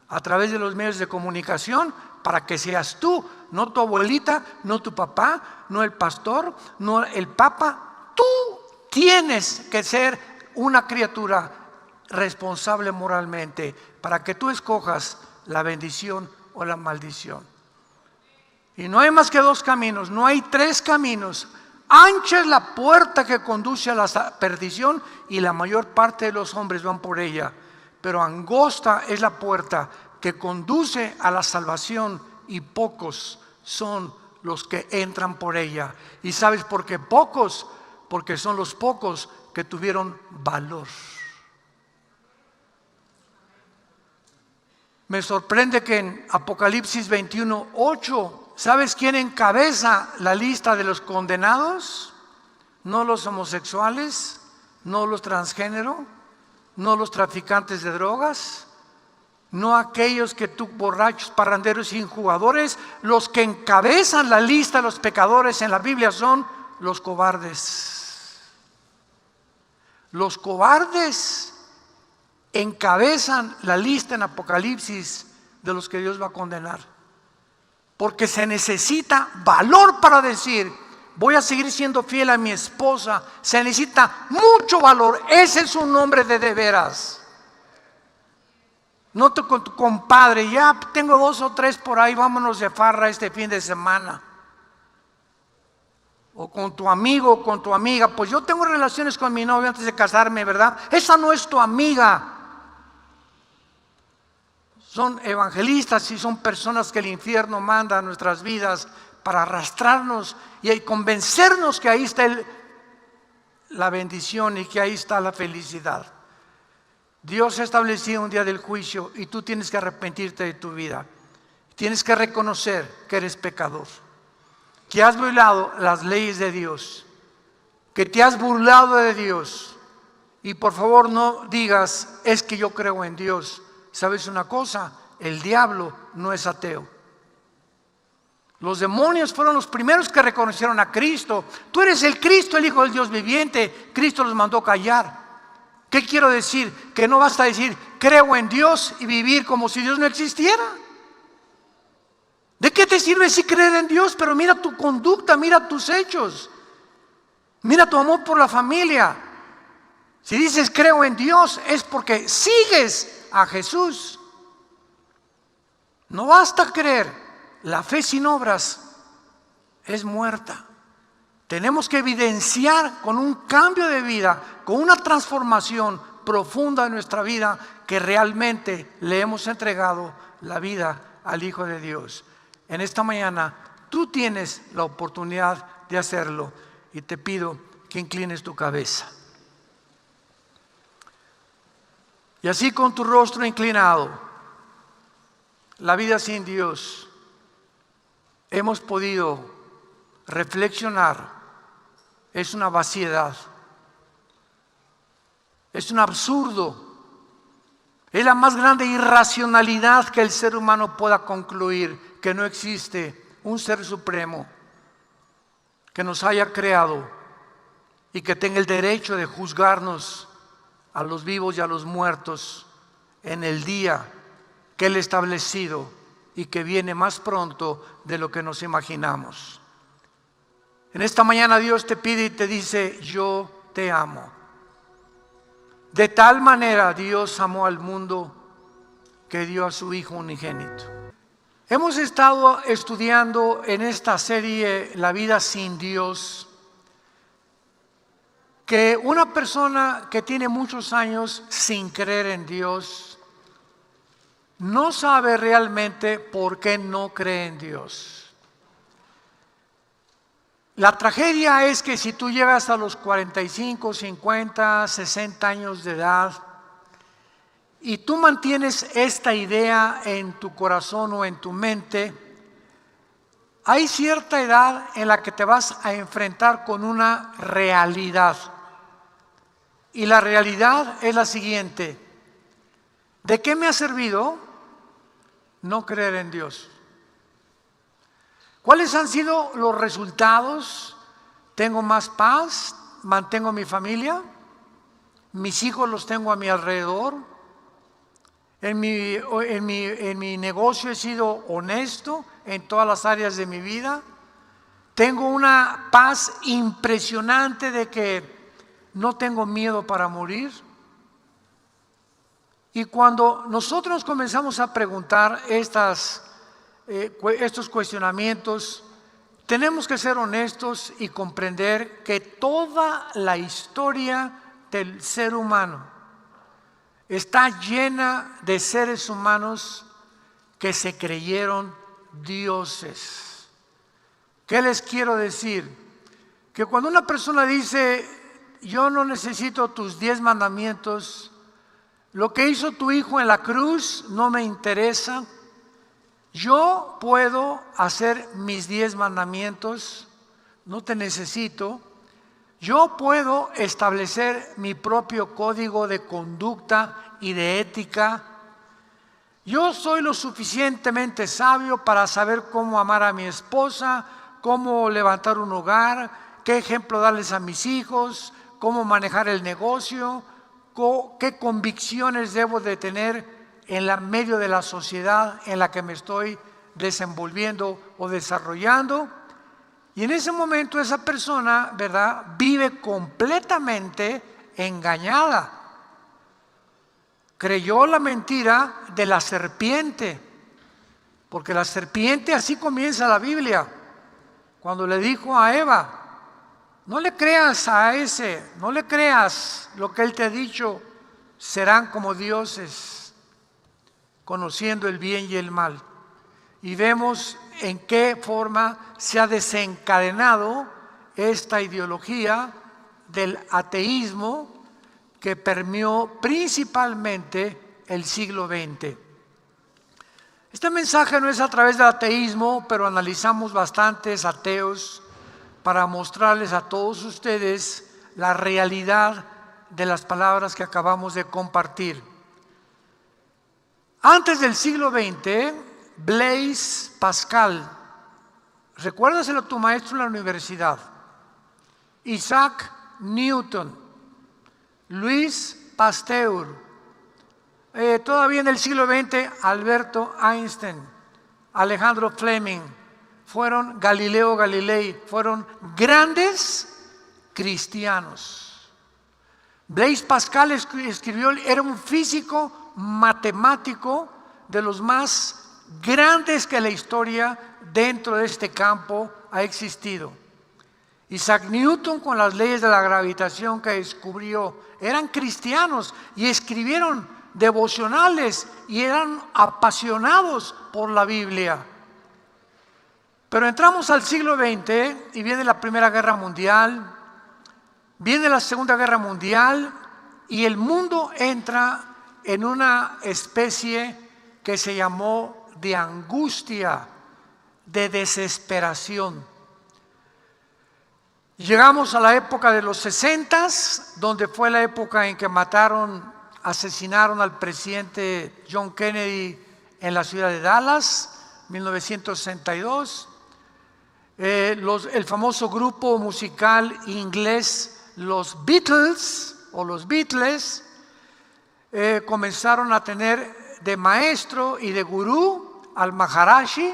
[SPEAKER 1] a través de los medios de comunicación, para que seas tú, no tu abuelita, no tu papá, no el pastor, no el papa. Tú tienes que ser una criatura responsable moralmente para que tú escojas la bendición o la maldición. Y no hay más que 2 caminos, no hay 3 caminos. Ancha es la puerta que conduce a la perdición y la mayor parte de los hombres van por ella, pero angosta es la puerta que conduce a la salvación y pocos son los que entran por ella. ¿Y sabes por qué pocos? Porque son los pocos que tuvieron valor. Me sorprende que en Apocalipsis 21:8, ¿sabes quién encabeza la lista de los condenados? No los homosexuales, no los transgénero, no los traficantes de drogas, no aquellos que tú, borrachos, parranderos y injugadores. Los que encabezan la lista de los pecadores en la Biblia son los cobardes. Los cobardes encabezan la lista en Apocalipsis de los que Dios va a condenar. Porque se necesita valor para decir: voy a seguir siendo fiel a mi esposa. Se necesita mucho valor. Ese es un hombre de veras. No con tu compadre, ya tengo 2 o 3 por ahí, vámonos de farra este fin de semana. O con tu amigo o con tu amiga. Pues yo tengo relaciones con mi novio antes de casarme, ¿verdad? Esa no es tu amiga. Son evangelistas y son personas que el infierno manda a nuestras vidas para arrastrarnos y convencernos que ahí está la bendición y que ahí está la felicidad. Dios ha establecido un día del juicio y tú tienes que arrepentirte de tu vida. Tienes que reconocer que eres pecador, que has violado las leyes de Dios, que te has burlado de Dios. Y por favor no digas: es que yo creo en Dios. ¿Sabes una cosa? El diablo no es ateo. Los demonios fueron los primeros que reconocieron a Cristo. Tú eres el Cristo, el Hijo del Dios viviente. Cristo los mandó callar. ¿Qué quiero decir? Que no basta decir creo en Dios y vivir como si Dios no existiera. ¿De qué te sirve si creer en Dios? Pero mira tu conducta, mira tus hechos, mira tu amor por la familia. Si dices creo en Dios es porque sigues a Jesús. No basta creer. La fe sin obras es muerta. Tenemos que evidenciar con un cambio de vida, con una transformación profunda en nuestra vida, que realmente le hemos entregado la vida al Hijo de Dios. En esta mañana tú tienes la oportunidad de hacerlo y te pido que inclines tu cabeza. Y así, con tu rostro inclinado, la vida sin Dios, hemos podido reflexionar. Es una vaciedad, es un absurdo, es la más grande irracionalidad que el ser humano pueda concluir, que no existe un ser supremo que nos haya creado y que tenga el derecho de juzgarnos a los vivos y a los muertos en el día que Él ha establecido y que viene más pronto de lo que nos imaginamos. En esta mañana Dios te pide y te dice: yo te amo. De tal manera Dios amó al mundo que dio a su Hijo unigénito. Hemos estado estudiando en esta serie La vida sin Dios, que una persona que tiene muchos años sin creer en Dios no sabe realmente por qué no cree en Dios. La tragedia es que si tú llegas a los 45, 50, 60 años de edad y tú mantienes esta idea en tu corazón o en tu mente, hay cierta edad en la que te vas a enfrentar con una realidad. Y la realidad es la siguiente: ¿de qué me ha servido no creer en Dios? ¿Cuáles han sido los resultados? ¿Tengo más paz? ¿Mantengo mi familia? ¿Mis hijos los tengo a mi alrededor? ¿En mi negocio he sido honesto en todas las áreas de mi vida? ¿Tengo una paz impresionante de que no tengo miedo para morir? Y cuando nosotros comenzamos a preguntar estos cuestionamientos, tenemos que ser honestos y comprender que toda la historia del ser humano está llena de seres humanos que se creyeron dioses. ¿Qué les quiero decir? Que cuando una persona dice: yo no necesito tus 10 mandamientos, Lo que hizo tu hijo en la cruz no me interesa. Yo puedo hacer mis 10 mandamientos, no te necesito. Yo puedo establecer mi propio código de conducta y de ética. Yo soy lo suficientemente sabio para saber cómo amar a mi esposa, cómo levantar un hogar, qué ejemplo darles a mis hijos, cómo manejar el negocio, qué convicciones debo de tener en medio de la sociedad en la que me estoy desenvolviendo o desarrollando. Y en ese momento esa persona, ¿verdad?, vive completamente engañada. Creyó la mentira de la serpiente, porque la serpiente, así comienza la Biblia, cuando le dijo a Eva: no le creas a ese, no le creas lo que él te ha dicho, serán como dioses, conociendo el bien y el mal. Y vemos en qué forma se ha desencadenado esta ideología del ateísmo que permeó principalmente el siglo XX. Este mensaje no es a través del ateísmo, pero analizamos bastantes ateos para mostrarles a todos ustedes la realidad de las palabras que acabamos de compartir. Antes del siglo XX, Blaise Pascal, recuérdaselo a tu maestro en la universidad, Isaac Newton, Louis Pasteur, todavía en el siglo XX, Alberto Einstein, Alejandro Fleming, fueron Galileo Galilei, fueron grandes cristianos. Blaise Pascal escribió, era un físico matemático de los más grandes que la historia dentro de este campo ha existido. Isaac Newton, con las leyes de la gravitación que descubrió, eran cristianos y escribieron devocionales y eran apasionados por la Biblia. Pero entramos al siglo XX y viene la Primera Guerra Mundial, viene la Segunda Guerra Mundial y el mundo entra en una especie que se llamó de angustia, de desesperación. Llegamos a la época de los 60s, donde fue la época en que asesinaron al presidente John Kennedy en la ciudad de Dallas, 1962. El famoso grupo musical inglés, los Beatles, comenzaron a tener de maestro y de gurú al Maharaji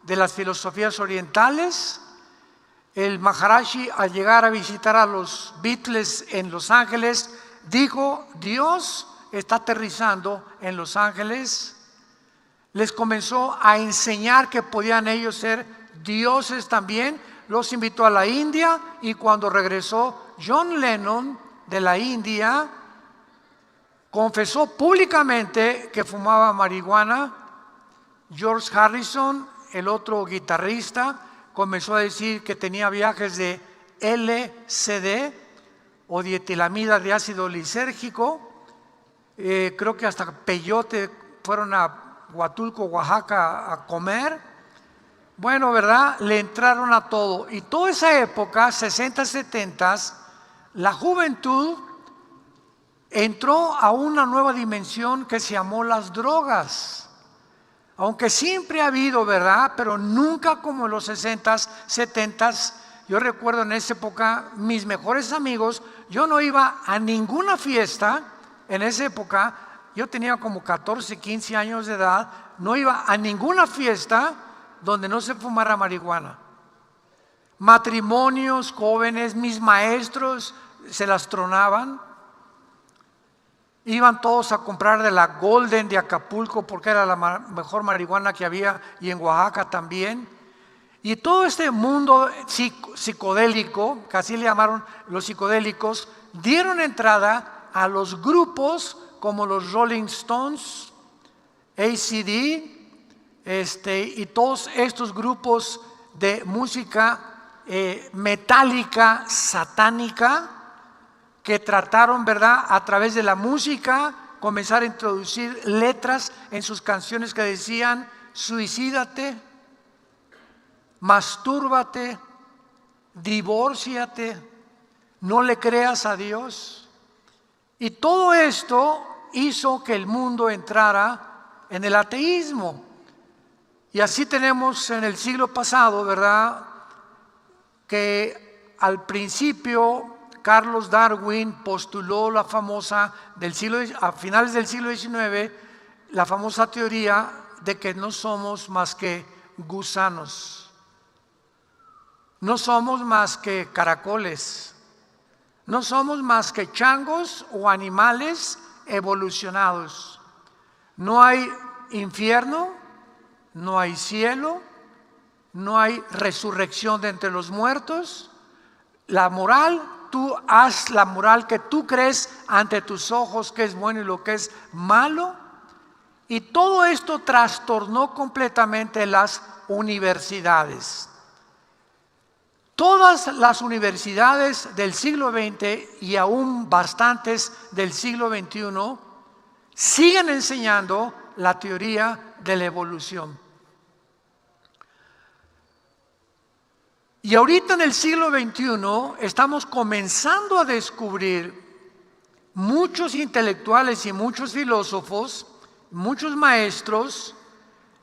[SPEAKER 1] de las filosofías orientales. El Maharaji, al llegar a visitar a los Beatles en Los Ángeles, dijo: Dios está aterrizando en Los Ángeles. Les comenzó a enseñar que podían ellos ser dioses también. Los invitó a la India y cuando regresó John Lennon de la India, confesó públicamente que fumaba marihuana. George Harrison, el otro guitarrista, comenzó a decir que tenía viajes de LSD o dietilamida de ácido lisérgico. Creo que hasta peyote fueron a Huatulco, Oaxaca, a comer. Bueno, ¿verdad? Le entraron a todo. Y toda esa época, 60, 70, la juventud entró a una nueva dimensión que se llamó las drogas. Aunque siempre ha habido, ¿verdad?, pero nunca como en los 60s, 70s. Yo recuerdo en esa época, mis mejores amigos, yo no iba a ninguna fiesta en esa época. Yo tenía como 14, 15 años de edad, no iba a ninguna fiesta donde no se fumara marihuana. Matrimonios, jóvenes, mis maestros se las tronaban. Iban todos a comprar de la Golden de Acapulco porque era la mejor marihuana que había, y en Oaxaca también. Y todo este mundo psicodélico, que así le llamaron los psicodélicos, dieron entrada a los grupos como los Rolling Stones, ACD, y todos estos grupos de música metálica, satánica, que trataron, ¿verdad?, a través de la música comenzar a introducir letras en sus canciones que decían: suicídate, mastúrbate, divórciate, no le creas a Dios. Y todo esto hizo que el mundo entrara en el ateísmo. Y así tenemos en el siglo pasado, ¿verdad?, que al principio Carlos Darwin postuló la famosa a finales del siglo XIX, la famosa teoría de que no somos más que gusanos, no somos más que caracoles, no somos más que changos o animales evolucionados. No hay infierno, no hay cielo, no hay resurrección de entre los muertos. La moral, tú haz la moral que tú crees ante tus ojos que es bueno y lo que es malo. Y todo esto trastornó completamente las universidades. Todas las universidades del siglo XX y aún bastantes del siglo XXI siguen enseñando la teoría de la evolución. Y ahorita en el siglo XXI estamos comenzando a descubrir muchos intelectuales y muchos filósofos, muchos maestros,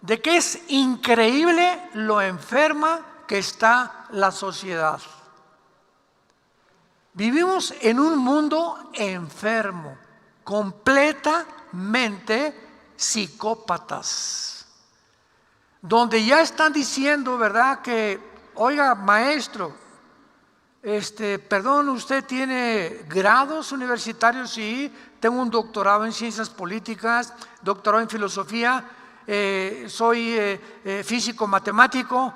[SPEAKER 1] de que es increíble lo enferma que está la sociedad. Vivimos en un mundo enfermo, completamente psicópatas, donde ya están diciendo, ¿verdad?, que oiga, maestro, perdón, ¿usted tiene grados universitarios? Sí, tengo un doctorado en ciencias políticas, doctorado en filosofía, soy físico matemático.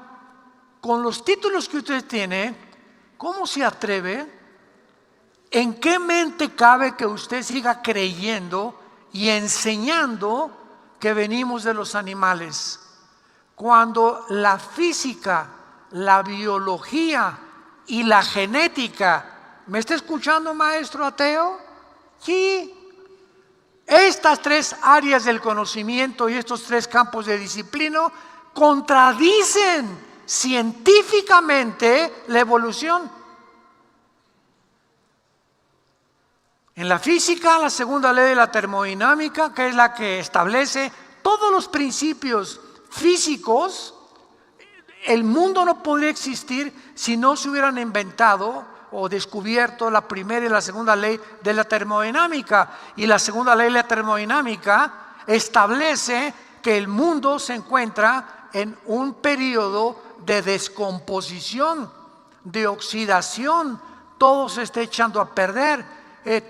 [SPEAKER 1] Con los títulos que usted tiene, ¿cómo se atreve? ¿En qué mente cabe que usted siga creyendo y enseñando que venimos de los animales, cuando la física, la biología y la genética? ¿Me está escuchando, maestro ateo? Sí. Estas tres áreas del conocimiento y estos tres campos de disciplina contradicen científicamente la evolución. En la física, la segunda ley de la termodinámica, que es la que establece todos los principios físicos, el mundo no podría existir si no se hubieran inventado o descubierto la primera y la segunda ley de la termodinámica. Y la segunda ley de la termodinámica establece que el mundo se encuentra en un periodo de descomposición, de oxidación. Todo se está echando a perder.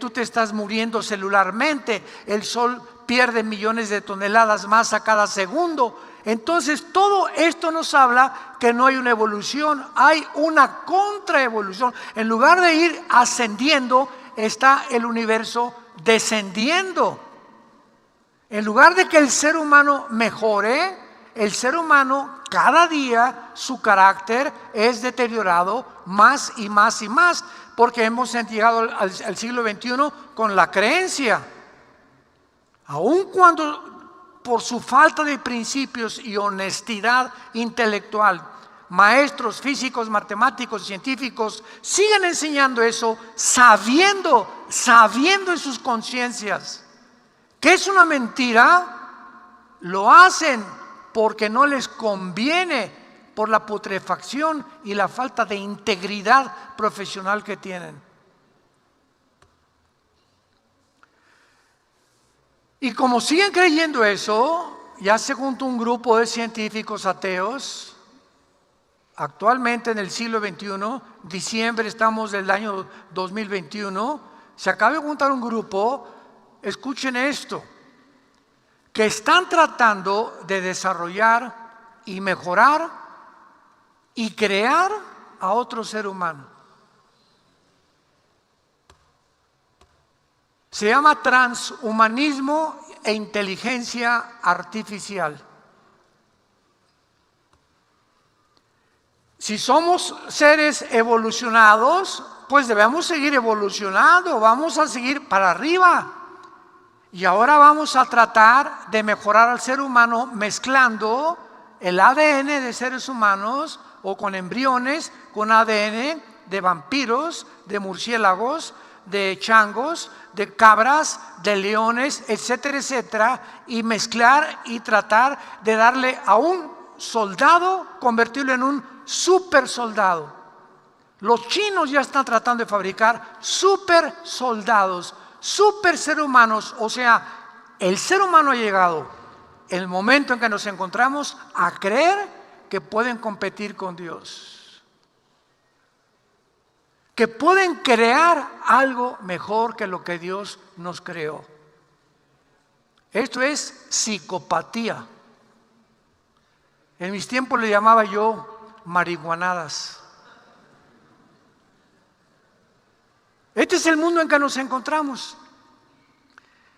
[SPEAKER 1] Tú te estás muriendo celularmente. El sol pierde millones de toneladas más a cada segundo. Entonces todo esto nos habla que no hay una evolución, hay una contraevolución. En lugar de ir ascendiendo, está el universo descendiendo. En lugar de que el ser humano mejore, el ser humano cada día su carácter es deteriorado más y más y más, porque hemos llegado al siglo XXI con la creencia. Aun cuando por su falta de principios y honestidad intelectual, maestros físicos, matemáticos, científicos siguen enseñando eso, sabiendo en sus conciencias que es una mentira, lo hacen porque no les conviene, por la putrefacción y la falta de integridad profesional que tienen. Y como siguen creyendo eso, ya se juntó un grupo de científicos ateos. Actualmente en el siglo XXI, diciembre, estamos del año 2021, se acaba de juntar un grupo, escuchen esto, que están tratando de desarrollar y mejorar y crear a otro ser humano. Se llama transhumanismo e inteligencia artificial. Si somos seres evolucionados, pues debemos seguir evolucionando, vamos a seguir para arriba. Y ahora vamos a tratar de mejorar al ser humano mezclando el ADN de seres humanos o con embriones, con ADN de vampiros, de murciélagos, de changos, de cabras, de leones, etcétera, etcétera, y mezclar y tratar de darle a un soldado, convertirlo en un super soldado. Los chinos ya están tratando de fabricar super soldados, super ser humanos. O sea, el ser humano ha llegado, el momento en que nos encontramos, a creer que pueden competir con Dios, que pueden crear algo mejor que lo que Dios nos creó. Esto es psicopatía. En mis tiempos le llamaba yo marihuanadas. Este es el mundo en que nos encontramos.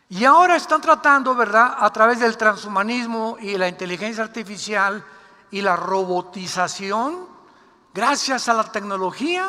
[SPEAKER 1] Y ahora están tratando, ¿verdad?, a través del transhumanismo y la inteligencia artificial y la robotización, gracias a la tecnología,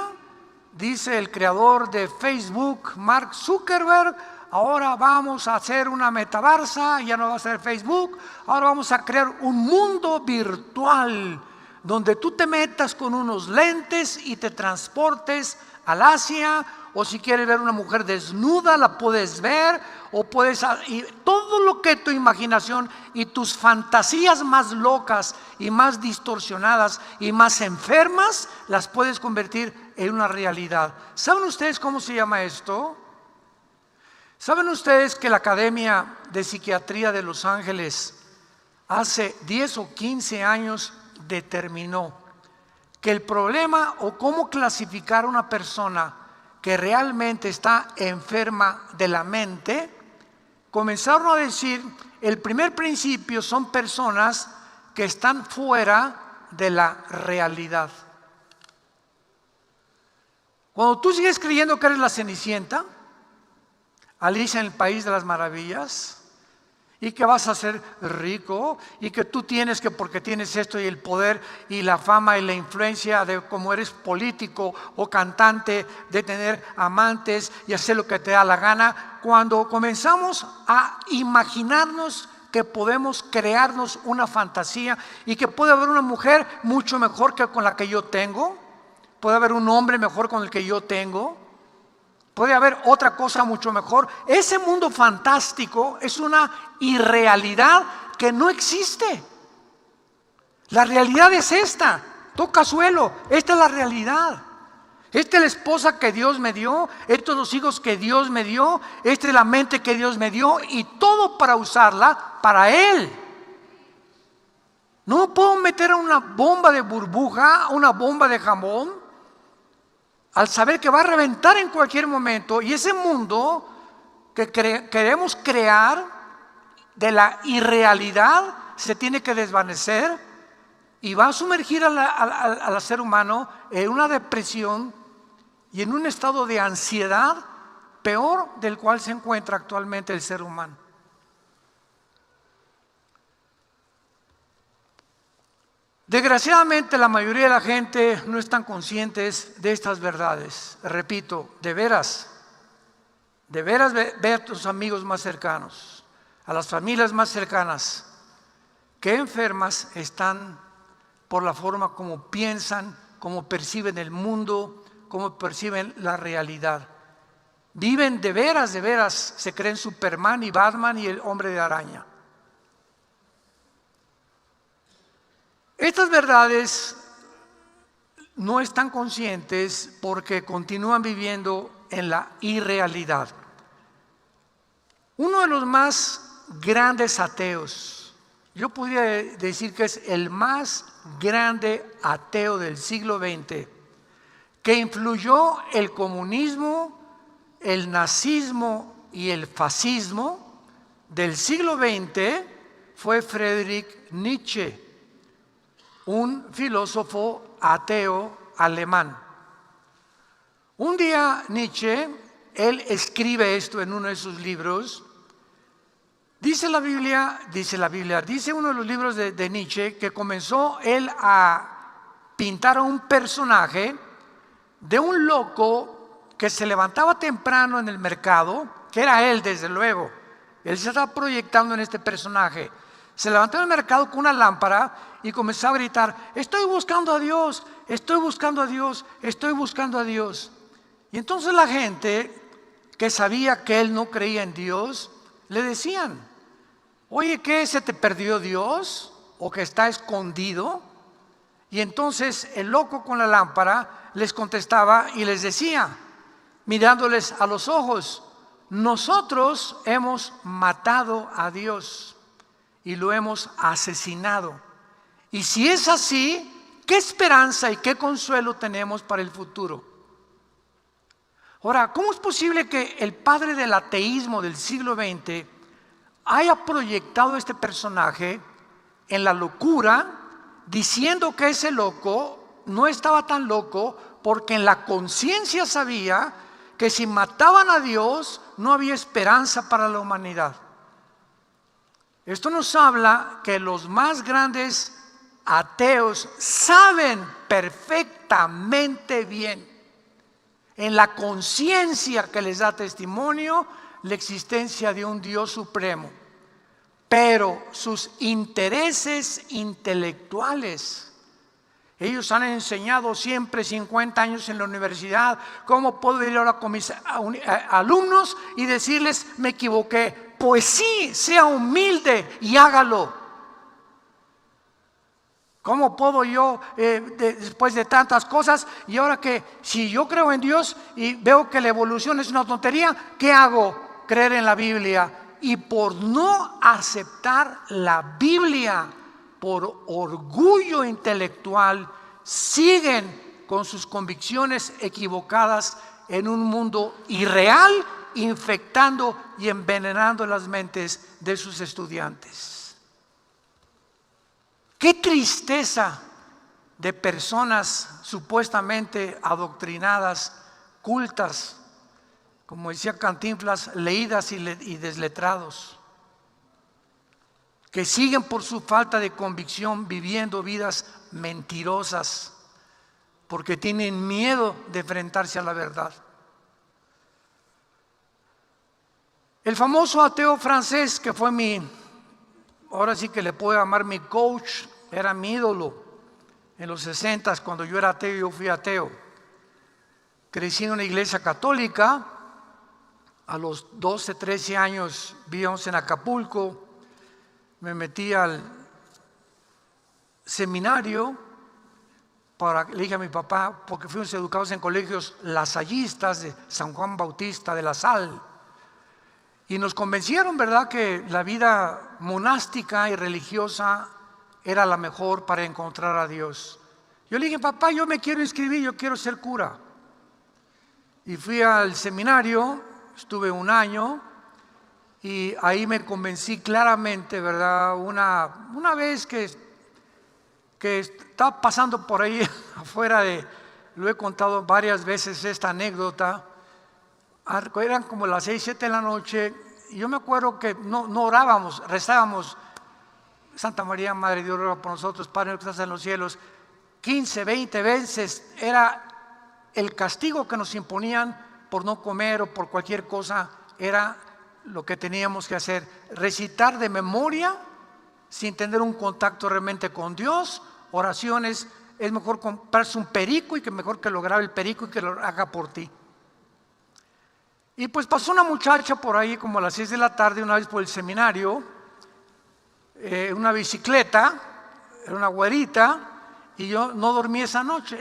[SPEAKER 1] dice el creador de Facebook, Mark Zuckerberg, ahora vamos a hacer una metaversa, ya no va a ser Facebook, ahora vamos a crear un mundo virtual donde tú te metas con unos lentes y te transportes al Asia, o si quieres ver una mujer desnuda, la puedes ver, o puedes, y todo lo que tu imaginación y tus fantasías más locas y más distorsionadas y más enfermas, las puedes convertir en una realidad. ¿Saben ustedes cómo se llama esto? ¿Saben ustedes que la Academia de Psiquiatría de Los Ángeles hace 10 o 15 años determinó que el problema o cómo clasificar a una persona que realmente está enferma de la mente? Comenzaron a decir, el primer principio son personas que están fuera de la realidad. Cuando tú sigues creyendo que eres la Cenicienta, Alicia en el País de las Maravillas, y que vas a ser rico, y que tú tienes que, porque tienes esto y el poder y la fama y la influencia de como eres político o cantante, de tener amantes y hacer lo que te da la gana, cuando comenzamos a imaginarnos que podemos crearnos una fantasía y que puede haber una mujer mucho mejor que con la que yo tengo, puede haber un hombre mejor con el que yo tengo, puede haber otra cosa mucho mejor. Ese mundo fantástico es una irrealidad que no existe. La realidad es esta. Toca suelo. Esta es la realidad. Esta es la esposa que Dios me dio. Estos son los hijos que Dios me dio. Esta es la mente que Dios me dio. Y todo para usarla para Él. No me puedo meter a una bomba de burbuja, a una bomba de jamón, al saber que va a reventar en cualquier momento. Y ese mundo que queremos crear de la irrealidad se tiene que desvanecer y va a sumergir al ser humano en una depresión y en un estado de ansiedad peor del cual se encuentra actualmente el ser humano. Desgraciadamente la mayoría de la gente no están conscientes de estas verdades. Repito, de veras ve a tus amigos más cercanos, a las familias más cercanas, que enfermas están por la forma como piensan, como perciben el mundo, como perciben la realidad. Viven de veras, se creen Superman y Batman y el hombre de araña. Estas verdades no están conscientes porque continúan viviendo en la irrealidad. Uno de los más grandes ateos, yo podría decir que es el más grande ateo del siglo XX, que influyó el comunismo, el nazismo y el fascismo del siglo XX, fue Friedrich Nietzsche, un filósofo ateo alemán. Un día Nietzsche, él escribe esto en uno de sus libros. Dice uno de los libros de Nietzsche que comenzó él a pintar a un personaje de un loco que se levantaba temprano en el mercado, que era él desde luego, Él se estaba proyectando en este personaje. Se levantó en el mercado con una lámpara y comenzó a gritar: estoy buscando a Dios, estoy buscando a Dios, estoy buscando a Dios. Y entonces la gente que sabía que él no creía en Dios, le decían: oye, ¿qué? ¿Se te perdió Dios? ¿O que está escondido? Y entonces el loco con la lámpara les contestaba y les decía, mirándoles a los ojos: nosotros hemos matado a Dios y lo hemos asesinado. Y si es así, ¿qué esperanza y qué consuelo tenemos para el futuro? Ahora, ¿cómo es posible que el padre del ateísmo del siglo XX haya proyectado este personaje en la locura, diciendo que ese loco no estaba tan loco porque en la conciencia sabía que si mataban a Dios no había esperanza para la humanidad? Esto nos habla que los más grandes ateos saben perfectamente bien, en la conciencia que les da testimonio, la existencia de un Dios supremo. Pero sus intereses intelectuales, ellos han enseñado siempre 50 años en la universidad. ¿Cómo puedo ir ahora con mis alumnos y decirles: me equivoqué? Pues sí, sea humilde y hágalo. ¿Cómo puedo yo, después de tantas cosas, y ahora que si yo creo en Dios y veo que la evolución es una tontería, ¿qué hago? Creer en la Biblia. Y por no aceptar la Biblia, por orgullo intelectual, siguen con sus convicciones equivocadas en un mundo irreal, infectando y envenenando las mentes de sus estudiantes. Qué tristeza de personas supuestamente adoctrinadas, cultas, como decía Cantinflas, leídas y desletrados, que siguen por su falta de convicción viviendo vidas mentirosas porque tienen miedo de enfrentarse a la verdad. El famoso ateo francés, que fue ahora sí que le puedo llamar mi coach, era mi ídolo en los 60, cuando yo era ateo. Yo fui ateo. Crecí en una iglesia católica. A los 12, 13 años vivíamos en Acapulco. Me metí al seminario. Le dije a mi papá, porque fuimos educados en colegios lasallistas de San Juan Bautista de la Sal. Y nos convencieron, ¿verdad?, que la vida monástica y religiosa era la mejor para encontrar a Dios. Yo le dije: papá, yo me quiero inscribir, yo quiero ser cura. Y fui al seminario, estuve un año y ahí me convencí claramente, ¿verdad? Una vez que estaba pasando por ahí afuera lo he contado varias veces esta anécdota. Eran como las 6, 7 de la noche y yo me acuerdo que no orábamos, rezábamos: Santa María, Madre de Dios, ruega por nosotros, Padre nuestro que estás en los cielos. 15, 20 veces era el castigo que nos imponían por no comer o por cualquier cosa. Era lo que teníamos que hacer: recitar de memoria sin tener un contacto realmente con Dios, oraciones. Es mejor comprarse un perico y que mejor que lo grabe el perico y que lo haga por ti. Y pues pasó una muchacha por ahí como a las 6 de la tarde, una vez por el seminario, una bicicleta, era una güerita, y yo no dormí esa noche.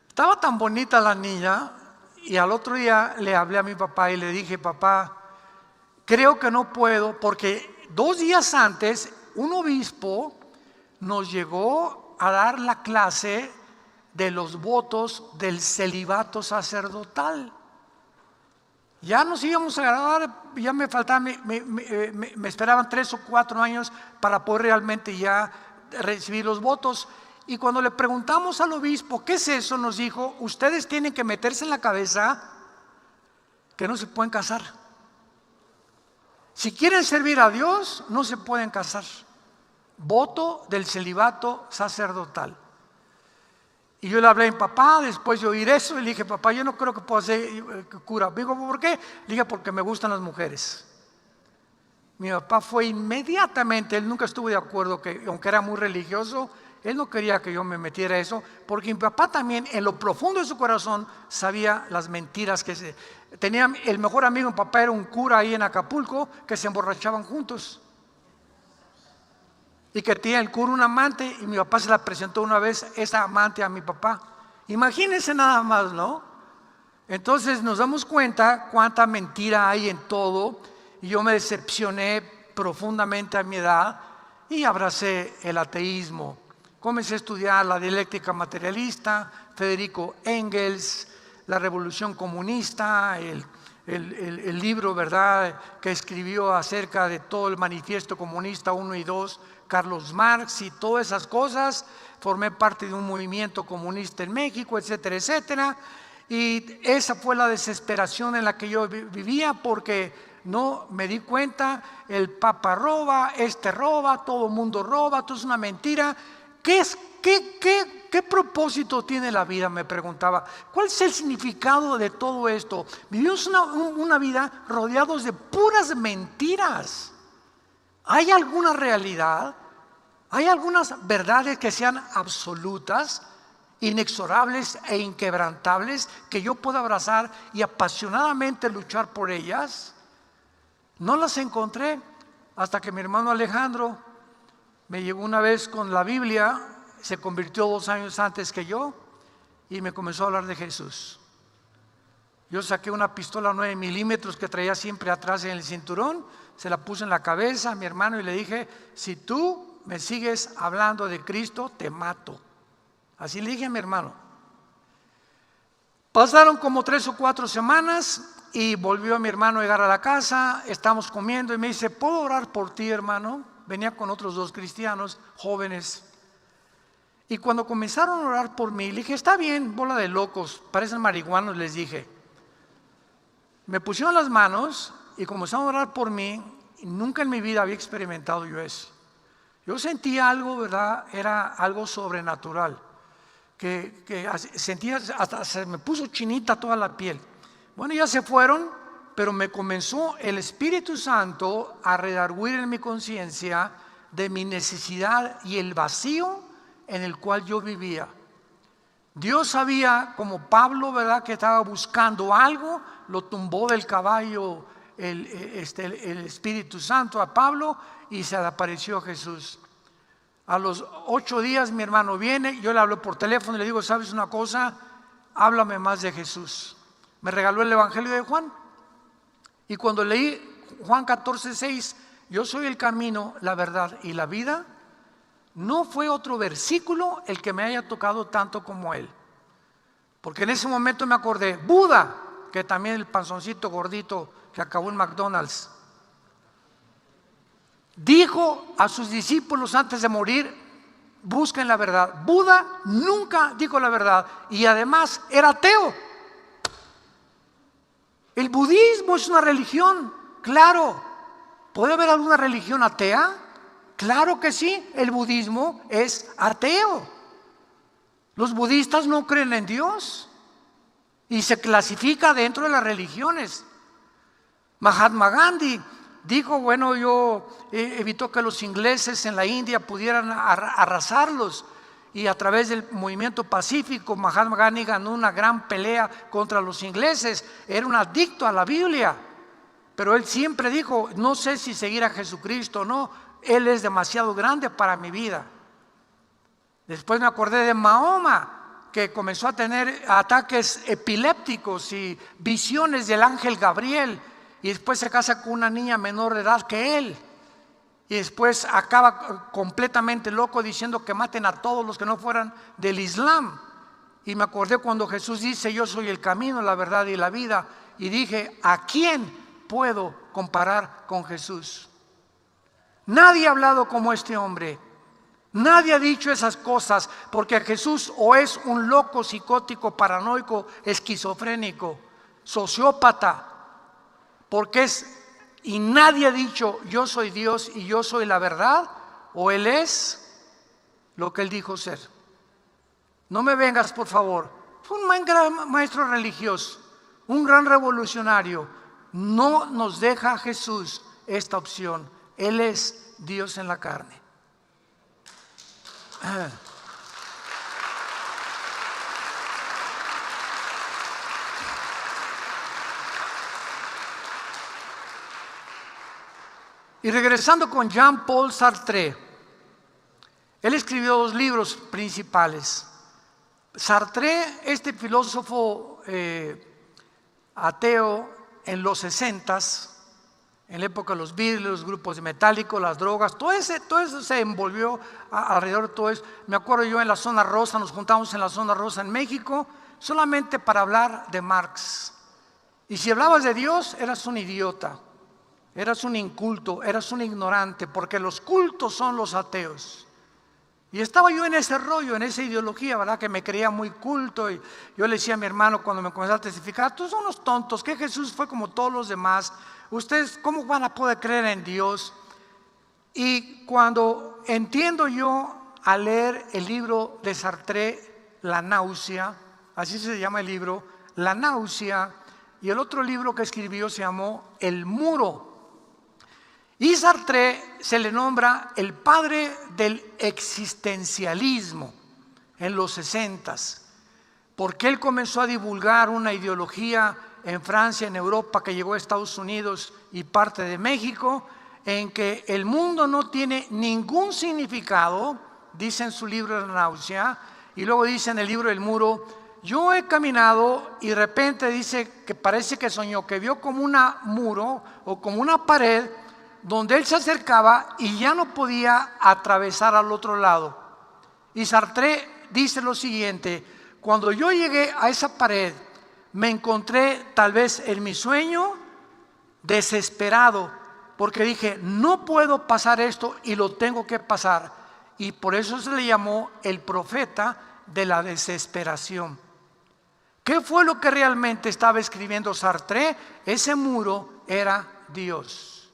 [SPEAKER 1] Estaba tan bonita la niña, y al otro día le hablé a mi papá y le dije: papá, creo que no puedo, porque 2 días antes un obispo nos llegó a dar la clase de los votos del celibato sacerdotal. Ya nos íbamos a graduar, ya me faltaban, me esperaban 3 o 4 años para poder realmente ya recibir los votos. Y cuando le preguntamos al obispo: ¿qué es eso?, nos dijo: ustedes tienen que meterse en la cabeza que no se pueden casar. Si quieren servir a Dios, no se pueden casar. Voto del celibato sacerdotal. Y yo le hablé a mi papá después de oír eso y le dije: papá, yo no creo que pueda ser cura. Me dijo: ¿por qué? Le dije: porque me gustan las mujeres. Mi papá fue inmediatamente, él nunca estuvo de acuerdo, que aunque era muy religioso, él no quería que yo me metiera eso, porque mi papá también en lo profundo de su corazón sabía las mentiras que tenía. El mejor amigo de mi papá era un cura ahí en Acapulco, que se emborrachaban juntos, y que tenía el cura un amante, y mi papá se la presentó una vez, esa amante, a mi papá. Imagínense nada más, ¿no? Entonces nos damos cuenta cuánta mentira hay en todo. Y yo me decepcioné profundamente a mi edad y abracé el ateísmo. Comencé a estudiar la dialéctica materialista, Federico Engels, la revolución comunista, el libro, ¿verdad?, que escribió acerca de todo el manifiesto comunista 1 y 2, Carlos Marx, y todas esas cosas. Formé parte de un movimiento comunista en México, etcétera, etcétera. Y esa fue la desesperación en la que yo vivía, porque no me di cuenta: el Papa roba, roba, todo el mundo roba, todo es una mentira. ¿Qué propósito tiene la vida?, me preguntaba. ¿Cuál es el significado de todo esto? Vivimos una vida rodeados de puras mentiras. ¿Hay alguna realidad? ¿Hay algunas verdades que sean absolutas, inexorables e inquebrantables, que yo pueda abrazar y apasionadamente luchar por ellas? No las encontré hasta que mi hermano Alejandro me llegó una vez con la Biblia. Se convirtió 2 años antes que yo y me comenzó a hablar de Jesús. Yo saqué una pistola 9 milímetros que traía siempre atrás en el cinturón, se la puse en la cabeza a mi hermano y le dije: si tú me sigues hablando de Cristo, te mato. Así le dije a mi hermano. Pasaron como 3 o 4 semanas y volvió mi hermano a llegar a la casa. Estamos comiendo y me dice: ¿puedo orar por ti, hermano? Venía con otros 2 cristianos jóvenes. Y cuando comenzaron a orar por mí, le dije: está bien, bola de locos, parecen marihuanos, les dije. Me pusieron las manos y comenzaron a orar por mí. Y nunca en mi vida había experimentado yo eso. Yo sentía algo, ¿verdad? Era algo sobrenatural, que sentía, hasta se me puso chinita toda la piel. Bueno, ya se fueron, pero me comenzó el Espíritu Santo a redarguir en mi conciencia de mi necesidad y el vacío en el cual yo vivía. Dios sabía, como Pablo, ¿verdad?, que estaba buscando algo, lo tumbó del caballo el Espíritu Santo a Pablo y se le apareció Jesús. A los 8 días mi hermano viene, yo le hablo por teléfono y le digo: ¿sabes una cosa? Háblame más de Jesús. Me regaló el Evangelio de Juan. Y cuando leí Juan 14:6, yo soy el camino, la verdad y la vida, no fue otro versículo el que me haya tocado tanto como él. Porque en ese momento me acordé, Buda, que también el panzoncito gordito que acabó en McDonald's, dijo a sus discípulos antes de morir: busquen la verdad. Buda nunca dijo la verdad y además era ateo. El budismo es una religión, claro. ¿Puede haber alguna religión atea? Claro que sí, el budismo es ateo. Los budistas no creen en Dios y se clasifica dentro de las religiones. Mahatma Gandhi dijo: bueno, yo evitó que los ingleses en la India pudieran arrasarlos, y a través del movimiento pacífico Mahatma Gandhi ganó una gran pelea contra los ingleses. Era un adicto a la Biblia, pero él siempre dijo: no sé si seguir a Jesucristo o no, Él es demasiado grande para mi vida. Después me acordé de Mahoma, que comenzó a tener ataques epilépticos y visiones del ángel Gabriel, y después se casa con una niña menor de edad que él, y después acaba completamente loco diciendo que maten a todos los que no fueran del Islam. Y me acordé cuando Jesús dice: yo soy el camino, la verdad y la vida, y dije: ¿a quién puedo comparar con Jesús? Nadie ha hablado como este hombre. Nadie ha dicho esas cosas, porque Jesús o es un loco, psicótico, paranoico, esquizofrénico, sociópata, porque y nadie ha dicho: yo soy Dios y yo soy la verdad, o Él es lo que Él dijo ser. No me vengas, por favor. Fue un gran maestro religioso, un gran revolucionario. No nos deja Jesús esta opción. Él es Dios en la carne. Y regresando con Jean-Paul Sartre, él escribió 2 libros principales. Sartre, este filósofo ateo en los 60s, en la época de los Beatles, los grupos de Metallica, las drogas, todo eso se envolvió alrededor de todo eso. Me acuerdo yo en la Zona Rosa, nos juntamos en la Zona Rosa en México, solamente para hablar de Marx. Y si hablabas de Dios, eras un idiota, eras un inculto, eras un ignorante, porque los cultos son los ateos. Y estaba yo en ese rollo, en esa ideología, ¿verdad? Que me creía muy culto. Y yo le decía a mi hermano cuando me comenzaba a testificar: todos son unos tontos, que Jesús fue como todos los demás. Ustedes, ¿cómo van a poder creer en Dios? Y cuando entiendo yo al leer el libro de Sartre, La náusea, así se llama el libro, La náusea, y el otro libro que escribió se llamó El muro. Y Sartre se le nombra el padre del existencialismo en los 60s, porque él comenzó a divulgar una ideología en Francia, en Europa, que llegó a Estados Unidos y parte de México, en que el mundo no tiene ningún significado, dice en su libro La náusea, y luego dice en el libro El muro: yo he caminado y de repente dice que parece que soñó, que vio como un muro o como una pared, donde él se acercaba y ya no podía atravesar al otro lado. Y Sartre dice lo siguiente: cuando yo llegué a esa pared, me encontré tal vez en mi sueño desesperado, porque dije, no puedo pasar esto y lo tengo que pasar. Y por eso se le llamó el profeta de la desesperación. ¿Qué fue lo que realmente estaba escribiendo Sartre? Ese muro era Dios.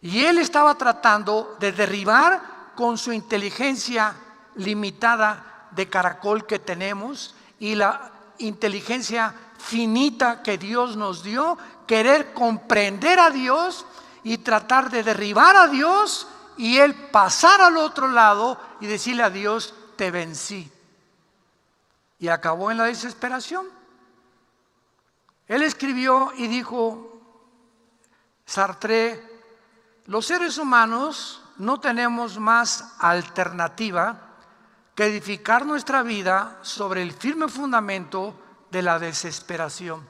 [SPEAKER 1] Y él estaba tratando de derribar con su inteligencia limitada de caracol que tenemos y la inteligencia finita que Dios nos dio, querer comprender a Dios y tratar de derribar a Dios y él pasar al otro lado y decirle a Dios: te vencí. Y acabó en la desesperación. Él escribió y dijo, Sartre: los seres humanos no tenemos más alternativa que edificar nuestra vida sobre el firme fundamento de la desesperación.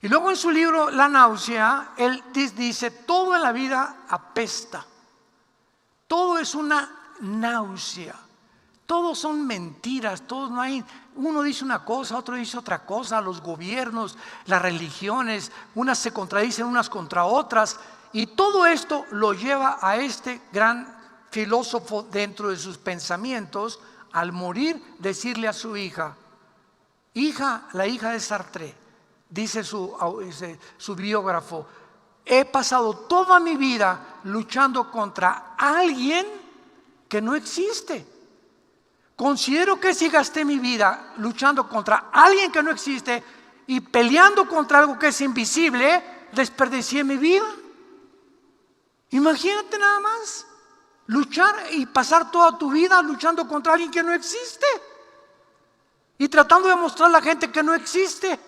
[SPEAKER 1] Y luego en su libro La náusea, él dice: todo en la vida apesta, todo es una náusea, todos son mentiras, todos no hay, uno dice una cosa, otro dice otra cosa, los gobiernos, las religiones, unas se contradicen unas contra otras. Y todo esto lo lleva a este gran filósofo dentro de sus pensamientos, al morir, decirle a su hija, la hija de Sartre, dice su biógrafo: he pasado toda mi vida luchando contra alguien que no existe. Considero que si gasté mi vida luchando contra alguien que no existe y peleando contra algo que es invisible, desperdicié mi vida. Imagínate nada más, luchar y pasar toda tu vida luchando contra alguien que no existe y tratando de mostrar a la gente que no existe.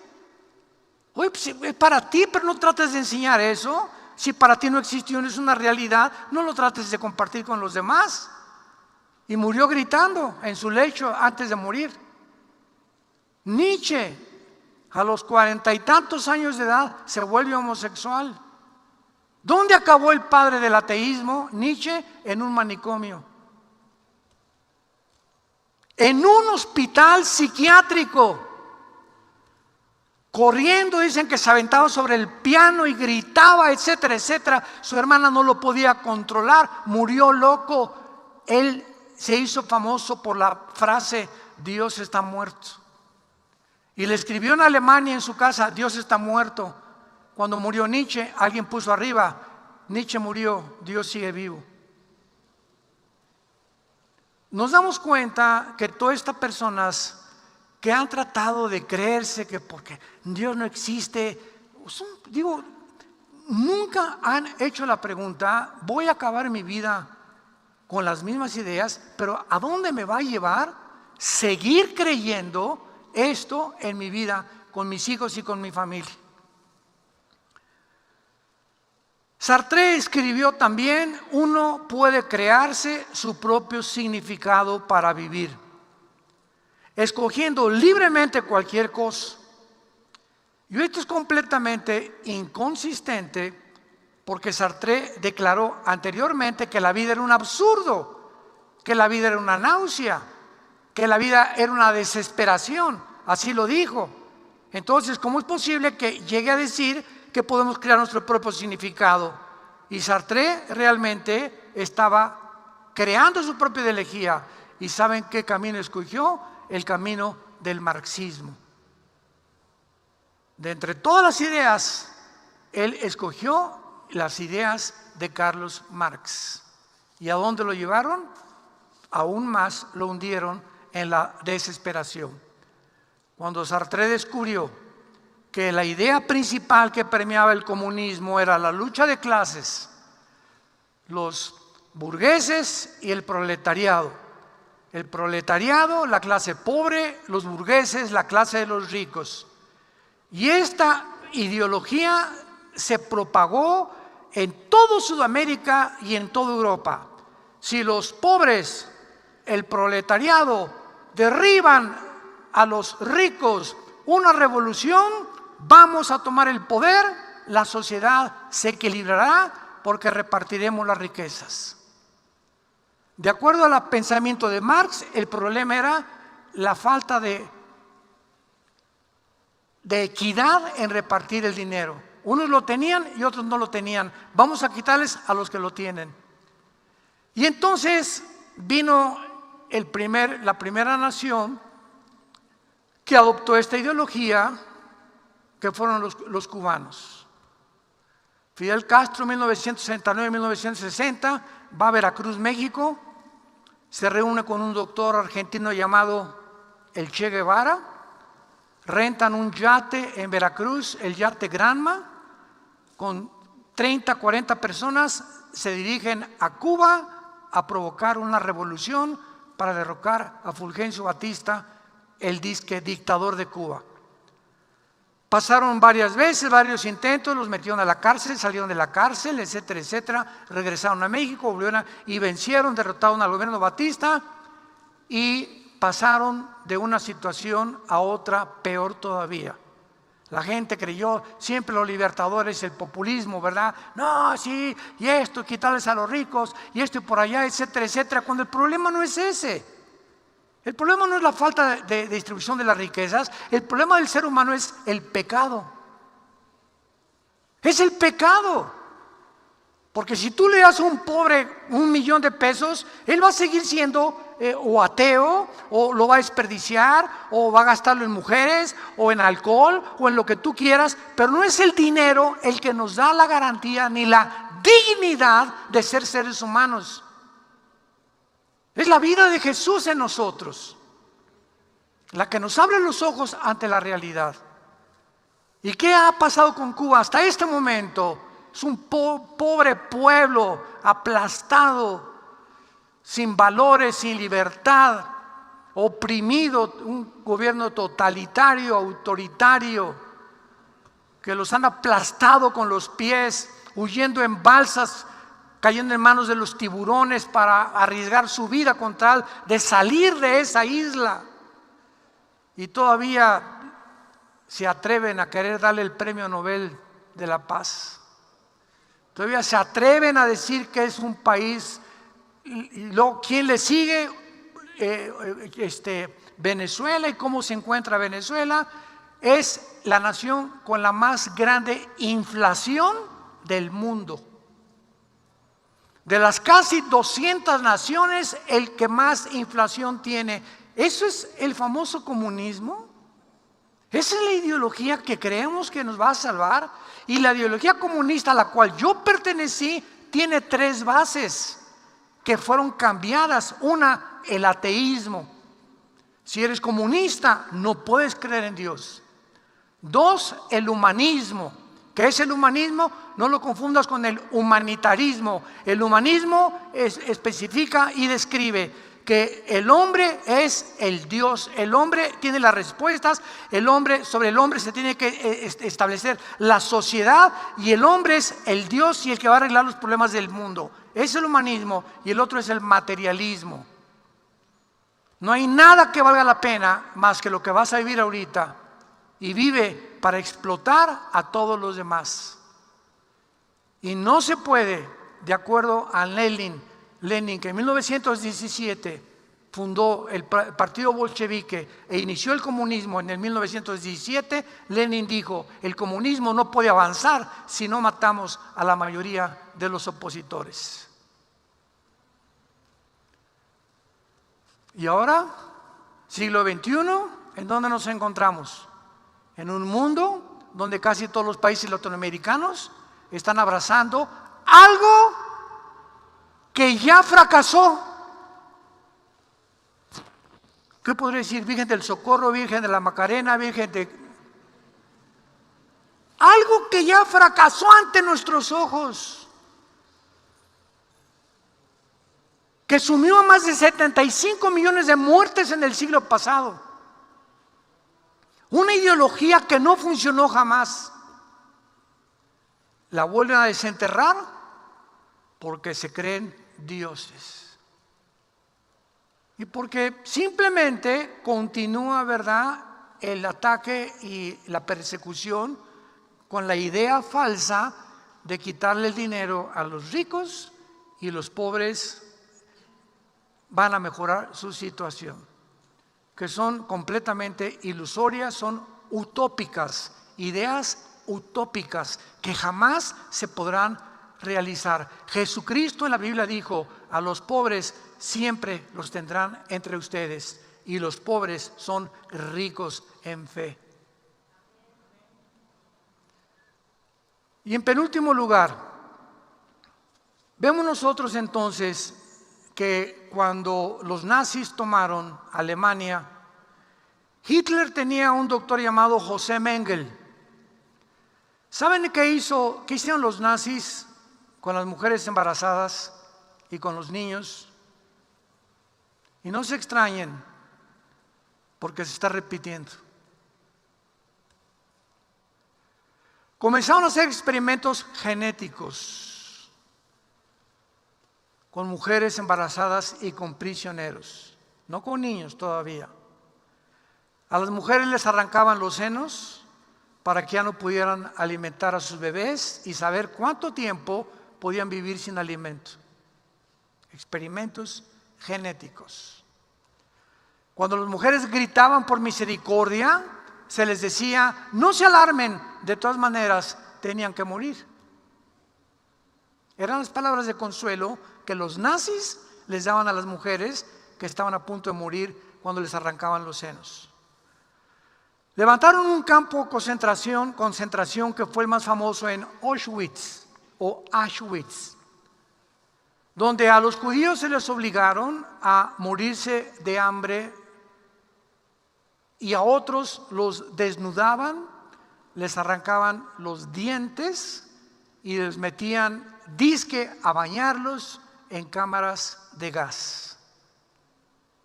[SPEAKER 1] Oye, pues es para ti, pero no trates de enseñar eso. Si para ti no existe y no es una realidad, no lo trates de compartir con los demás. Y murió gritando en su lecho antes de morir. Nietzsche, a los 40 y tantos años de edad, se vuelve homosexual. ¿Dónde acabó el padre del ateísmo? Nietzsche, en un manicomio, en un hospital psiquiátrico, corriendo. Dicen que se aventaba sobre el piano y gritaba, etcétera, etcétera. Su hermana no lo podía controlar, murió loco. Él se hizo famoso por la frase: Dios está muerto. Y le escribió en Alemania, en su casa: Dios está muerto. Cuando murió Nietzsche, alguien puso arriba: Nietzsche murió, Dios sigue vivo. nos damos cuenta que todas estas personas que han tratado de creerse que porque Dios no existe, nunca han hecho la pregunta: voy a acabar mi vida con las mismas ideas, pero ¿a dónde me va a llevar seguir creyendo esto en mi vida, con mis hijos y con mi familia? Sartre escribió también: uno puede crearse su propio significado para vivir, escogiendo libremente cualquier cosa. Y esto es completamente inconsistente, porque Sartre declaró anteriormente que la vida era un absurdo, que la vida era una náusea, que la vida era una desesperación. Así lo dijo. Entonces, ¿cómo es posible que llegue a decir que podemos crear nuestro propio significado? Y Sartre realmente estaba creando su propia ideología. ¿Y saben qué camino escogió? El camino del marxismo. De entre todas las ideas, él escogió las ideas de Carlos Marx. ¿Y a dónde lo llevaron? Aún más lo hundieron en la desesperación. Cuando Sartre descubrió que la idea principal que permeaba el comunismo era la lucha de clases, los burgueses y el proletariado. El proletariado, la clase pobre; los burgueses, la clase de los ricos. Y esta ideología se propagó en toda Sudamérica y en toda Europa. Si los pobres, el proletariado, derriban a los ricos, una revolución, vamos a tomar el poder, la sociedad se equilibrará porque repartiremos las riquezas. De acuerdo al pensamiento de Marx, el problema era la falta de equidad en repartir el dinero. Unos lo tenían y otros no lo tenían. Vamos a quitarles a los que lo tienen. Y entonces vino la primera nación que adoptó esta ideología, que fueron los cubanos. Fidel Castro, 1969-1960, va a Veracruz, México, se reúne con un doctor argentino llamado el Che Guevara, rentan un yate en Veracruz, el yate Granma, con 30, 40 personas, se dirigen a Cuba a provocar una revolución para derrocar a Fulgencio Batista, el disque dictador de Cuba. Pasaron varias veces, varios intentos, los metieron a la cárcel, salieron de la cárcel, etcétera, etcétera, regresaron a México, volvieron y vencieron, derrotaron al gobierno Batista y pasaron de una situación a otra peor todavía. La gente creyó siempre los libertadores, el populismo, ¿verdad? No, sí, y esto, quitarles a los ricos, y esto y por allá, etcétera, etcétera, cuando el problema no es ese. El problema no es la falta de distribución de las riquezas, el problema del ser humano es el pecado. Es el pecado. Porque si tú le das a un pobre $1,000,000 de pesos, él va a seguir siendo o ateo, o lo va a desperdiciar, o va a gastarlo en mujeres, o en alcohol, o en lo que tú quieras, pero no es el dinero el que nos da la garantía ni la dignidad de ser seres humanos. Es la vida de Jesús en nosotros, la que nos abre los ojos ante la realidad. ¿Y qué ha pasado con Cuba hasta este momento? Es un pobre pueblo aplastado, sin valores, sin libertad, oprimido, un gobierno totalitario, autoritario, que los han aplastado con los pies, huyendo en balsas, cayendo en manos de los tiburones para arriesgar su vida con tal de salir de esa isla. Y todavía se atreven a querer darle el premio Nobel de la Paz. Todavía se atreven a decir que es un país. Y luego, ¿quién le sigue? Venezuela. ¿Y cómo se encuentra Venezuela? Es la nación con la más grande inflación del mundo. De las casi 200 naciones, el que más inflación tiene. ¿Eso es el famoso comunismo? ¿Esa es la ideología que creemos que nos va a salvar? Y la ideología comunista a la cual yo pertenecí tiene 3 bases. que fueron cambiadas. Una, el ateísmo. Si eres comunista, no puedes creer en Dios. Dos, el humanismo. ¿Qué es el humanismo? No lo confundas con el humanitarismo. El humanismo especifica y describe que el hombre es el Dios, el hombre tiene las respuestas, sobre el hombre se tiene que establecer la sociedad, y el hombre es el Dios y el que va a arreglar los problemas del mundo. Es el humanismo, y el otro es el materialismo. No hay nada que valga la pena más que lo que vas a vivir ahorita, y vive para explotar a todos los demás. Y no se puede, de acuerdo a Lenin, que en 1917 fundó el partido bolchevique e inició el comunismo en el 1917, Lenin dijo: el comunismo no puede avanzar si no matamos a la mayoría de los opositores. Y ahora, siglo XXI, ¿en dónde nos encontramos? En un mundo donde casi todos los países latinoamericanos están abrazando algo que ya fracasó. ¿Qué podría decir? Virgen del Socorro, Virgen de la Macarena, Virgen de... algo que ya fracasó ante nuestros ojos, que sumió a más de 75 millones de muertes en el siglo pasado. Una ideología que no funcionó jamás. La vuelven a desenterrar porque se creen dioses. Y porque simplemente continúa, ¿verdad?, el ataque y la persecución con la idea falsa de quitarle el dinero a los ricos y los pobres van a mejorar su situación, que son completamente ilusorias, son utópicas, ideas utópicas que jamás se podrán realizar. Jesucristo en la Biblia dijo: a los pobres siempre los tendrán entre ustedes, y los pobres son ricos en fe. Y en penúltimo lugar, vemos nosotros entonces que cuando los nazis tomaron Alemania, Hitler tenía un doctor llamado José Mengele. ¿Saben qué hicieron los nazis con las mujeres embarazadas y con los niños? Y no se extrañen, porque se está repitiendo. Comenzaron a hacer experimentos genéticos con mujeres embarazadas y con prisioneros, no con niños todavía. A las mujeres les arrancaban los senos para que ya no pudieran alimentar a sus bebés y saber cuánto tiempo podían vivir sin alimento. Experimentos genéticos. Cuando las mujeres gritaban por misericordia, se les decía: no se alarmen, de todas maneras tenían que morir. Eran las palabras de consuelo que los nazis les daban a las mujeres que estaban a punto de morir cuando les arrancaban los senos. Levantaron un campo de concentración que fue el más famoso en Auschwitz, donde a los judíos se les obligaron a morirse de hambre, y a otros los desnudaban, les arrancaban los dientes y les metían disque a bañarlos en cámaras de gas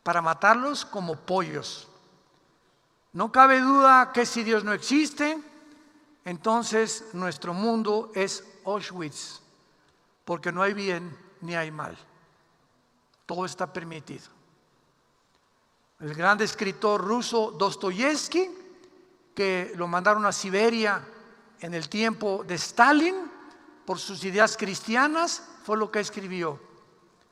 [SPEAKER 1] para matarlos como pollos. No cabe duda que si Dios no existe, entonces nuestro mundo es Auschwitz, porque no hay bien ni hay mal, todo está permitido. El gran escritor ruso Dostoyevsky, que lo mandaron a Siberia en el tiempo de Stalin por sus ideas cristianas, fue lo que escribió: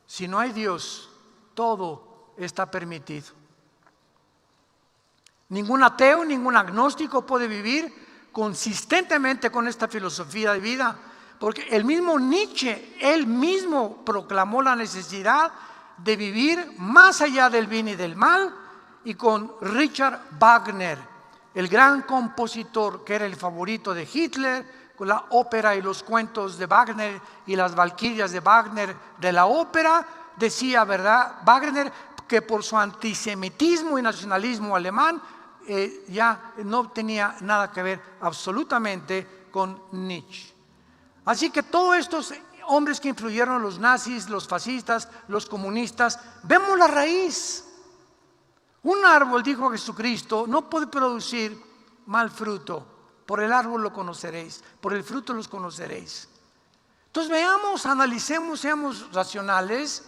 [SPEAKER 1] si no hay Dios, todo está permitido. Ningún ateo, ningún agnóstico puede vivir consistentemente con esta filosofía de vida, porque el mismo Nietzsche, él mismo proclamó la necesidad de vivir más allá del bien y del mal. Y con Richard Wagner, el gran compositor que era el favorito de Hitler, con la ópera y los cuentos de Wagner y las valquirias de Wagner de la ópera, decía, ¿verdad?, Wagner, que por su antisemitismo y nacionalismo alemán ya no tenía nada que ver absolutamente con Nietzsche. Así que todos estos hombres que influyeron, los nazis, los fascistas, los comunistas, vemos la raíz. Un árbol, dijo Jesucristo, no puede producir mal fruto. Por el árbol lo conoceréis, por el fruto los conoceréis. Entonces veamos, analicemos, seamos racionales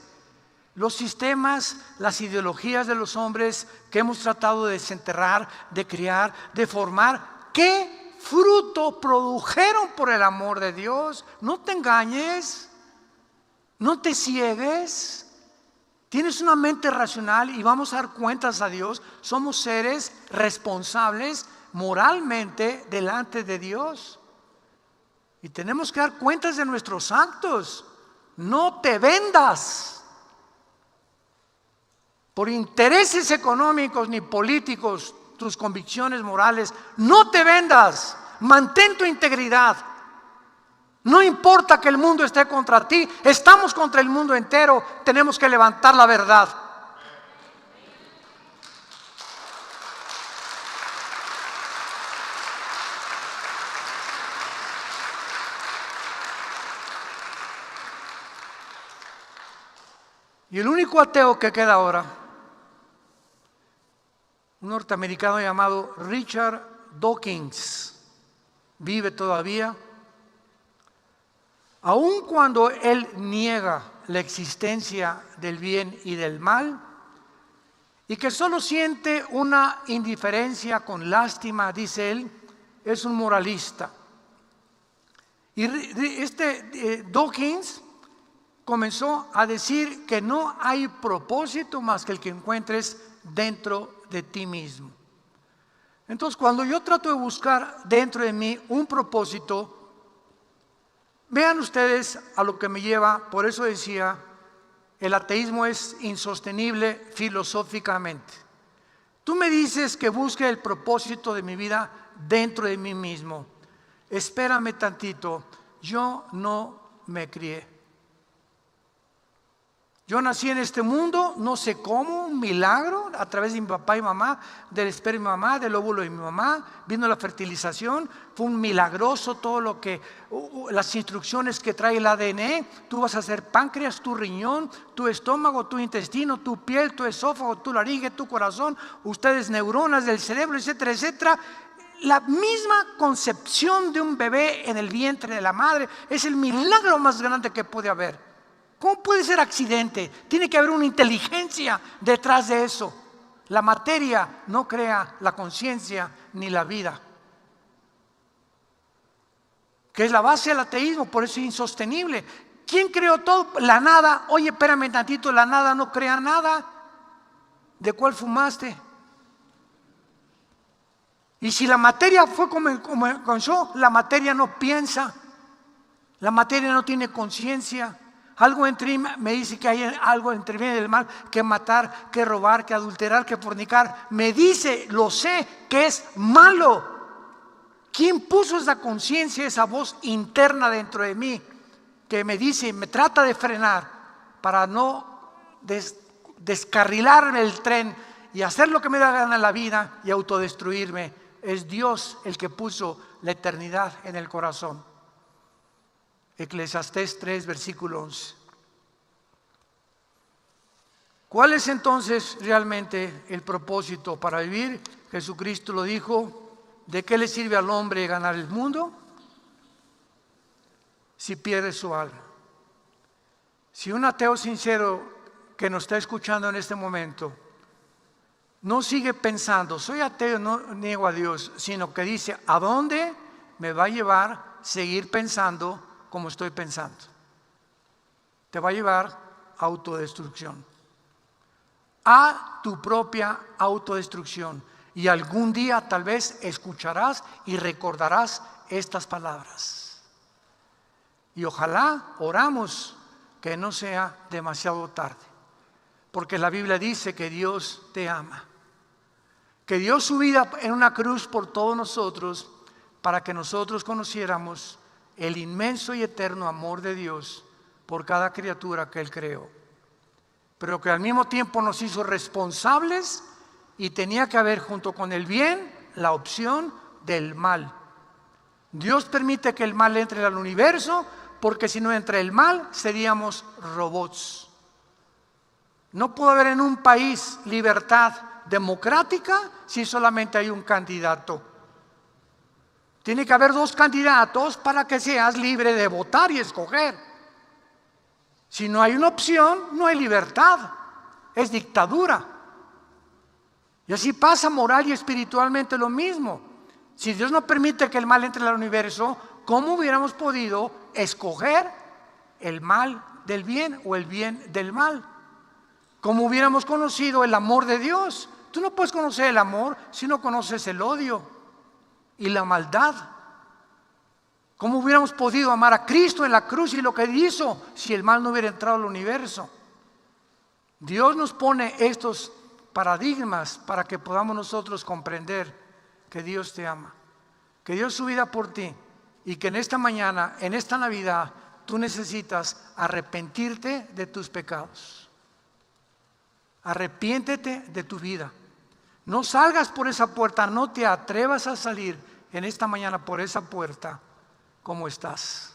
[SPEAKER 1] los sistemas, las ideologías de los hombres que hemos tratado de desenterrar, de criar, de formar. ¿Qué fruto produjeron por el amor de Dios? No te engañes, no te ciegues. Tienes una mente racional y vamos a dar cuentas a Dios. Somos seres responsables moralmente delante de Dios. Y tenemos que dar cuentas de nuestros actos. No te vendas por intereses económicos ni políticos tus convicciones morales. No te vendas. Mantén tu integridad. No importa que el mundo esté contra ti, estamos contra el mundo entero. Tenemos que levantar la verdad. Y el único ateo que queda ahora, un norteamericano llamado Richard Dawkins, vive todavía. Aun cuando él niega la existencia del bien y del mal, y que solo siente una indiferencia con lástima, dice él, es un moralista. Y Dawkins comenzó a decir que no hay propósito más que el que encuentres dentro de ti mismo. Entonces, cuando yo trato de buscar dentro de mí un propósito, vean ustedes a lo que me lleva. Por eso decía, el ateísmo es insostenible filosóficamente. Tú me dices que busque el propósito de mi vida dentro de mí mismo. Espérame tantito, yo no me crié. Yo nací en este mundo, no sé cómo, un milagro, a través de mi papá y mamá, del esperma de mi mamá, del óvulo de mi mamá, vino la fertilización, fue un milagroso todo lo que, las instrucciones que trae el ADN, tú vas a hacer páncreas, tu riñón, tu estómago, tu intestino, tu piel, tu esófago, tu laringe, tu corazón, ustedes neuronas del cerebro, etcétera, etcétera. La misma concepción de un bebé en el vientre de la madre es el milagro más grande que puede haber. ¿Cómo puede ser accidente? Tiene que haber una inteligencia detrás de eso. La materia no crea la conciencia ni la vida, que es la base del ateísmo, por eso es insostenible. ¿Quién creó todo? La nada. Oye, espérame tantito, la nada no crea nada. ¿De cuál fumaste? Y si la materia fue como comenzó, la materia no piensa, la materia no tiene conciencia. Algo entre mí me dice que hay algo entre bien y el mal, que matar, que robar, que adulterar, que fornicar. Me dice, lo sé, que es malo. ¿Quién puso esa conciencia, esa voz interna dentro de mí que me dice, me trata de frenar para no descarrilarme el tren y hacer lo que me da gana en la vida y autodestruirme? Es Dios el que puso la eternidad en el corazón. Eclesiastés 3, versículo 11. ¿Cuál es entonces realmente el propósito para vivir? Jesucristo lo dijo. ¿De qué le sirve al hombre ganar el mundo si pierde su alma? Si un ateo sincero que nos está escuchando en este momento no sigue pensando, soy ateo, no niego a Dios, sino que dice, ¿a dónde me va a llevar seguir pensando como estoy pensando? Te va a llevar a autodestrucción, a tu propia autodestrucción. Y algún día tal vez escucharás y recordarás estas palabras. Y ojalá oramos que no sea demasiado tarde, porque la Biblia dice que Dios te ama, que dio su vida en una cruz por todos nosotros para que nosotros conociéramos el inmenso y eterno amor de Dios por cada criatura que Él creó. pero que al mismo tiempo nos hizo responsables y tenía que haber junto con el bien la opción del mal. Dios permite que el mal entre al universo porque si no entra el mal seríamos robots. No puede haber en un país libertad democrática si solamente hay un candidato. Tiene que haber dos candidatos para que seas libre de votar y escoger. Si no hay una opción, no hay libertad, es dictadura. Y así pasa moral y espiritualmente lo mismo. Si Dios no permite que el mal entre al universo, ¿cómo hubiéramos podido escoger el mal del bien o el bien del mal? ¿Cómo hubiéramos conocido el amor de Dios? Tú no puedes conocer el amor si no conoces el odio y la maldad. ¿Cómo hubiéramos podido amar a Cristo en la cruz y lo que hizo si el mal no hubiera entrado al universo? Dios nos pone estos paradigmas para que podamos nosotros comprender que Dios te ama, que dio su vida por ti y que en esta mañana, en esta Navidad, tú necesitas arrepentirte de tus pecados. Arrepiéntete de tu vida. No salgas por esa puerta, no te atrevas a salir en esta mañana por esa puerta como estás.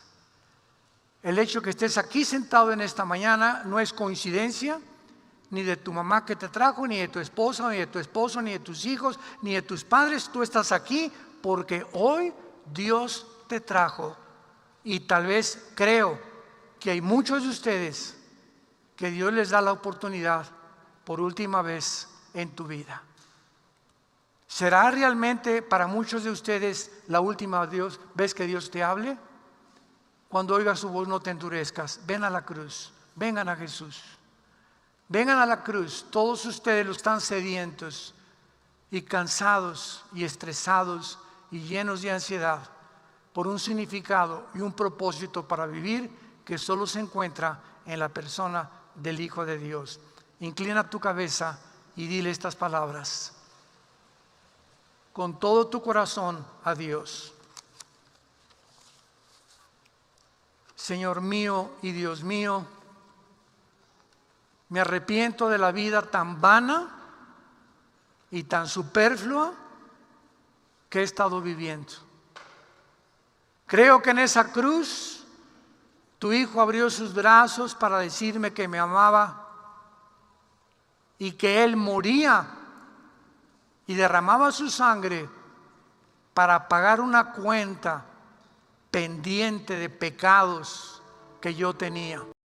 [SPEAKER 1] El hecho que estés aquí sentado en esta mañana no es coincidencia, ni de tu mamá que te trajo, ni de tu esposa, ni de tu esposo, ni de tus hijos, ni de tus padres. Tú estás aquí porque hoy Dios te trajo. Y tal vez creo que hay muchos de ustedes que Dios les da la oportunidad por última vez en tu vida. ¿Será realmente para muchos de ustedes la última vez que Dios te hable? Cuando oigas su voz no te endurezcas. Ven a la cruz, vengan a Jesús. Vengan a la cruz, todos ustedes los están sedientos y cansados y estresados y llenos de ansiedad por un significado y un propósito para vivir que solo se encuentra en la persona del Hijo de Dios. Inclina tu cabeza y dile estas palabras con todo tu corazón a Dios. Señor mío y Dios mío, me arrepiento de la vida tan vana y tan superflua que he estado viviendo. Creo que en esa cruz tu Hijo abrió sus brazos para decirme que me amaba y que Él moría y derramaba su sangre para pagar una cuenta pendiente de pecados que yo tenía.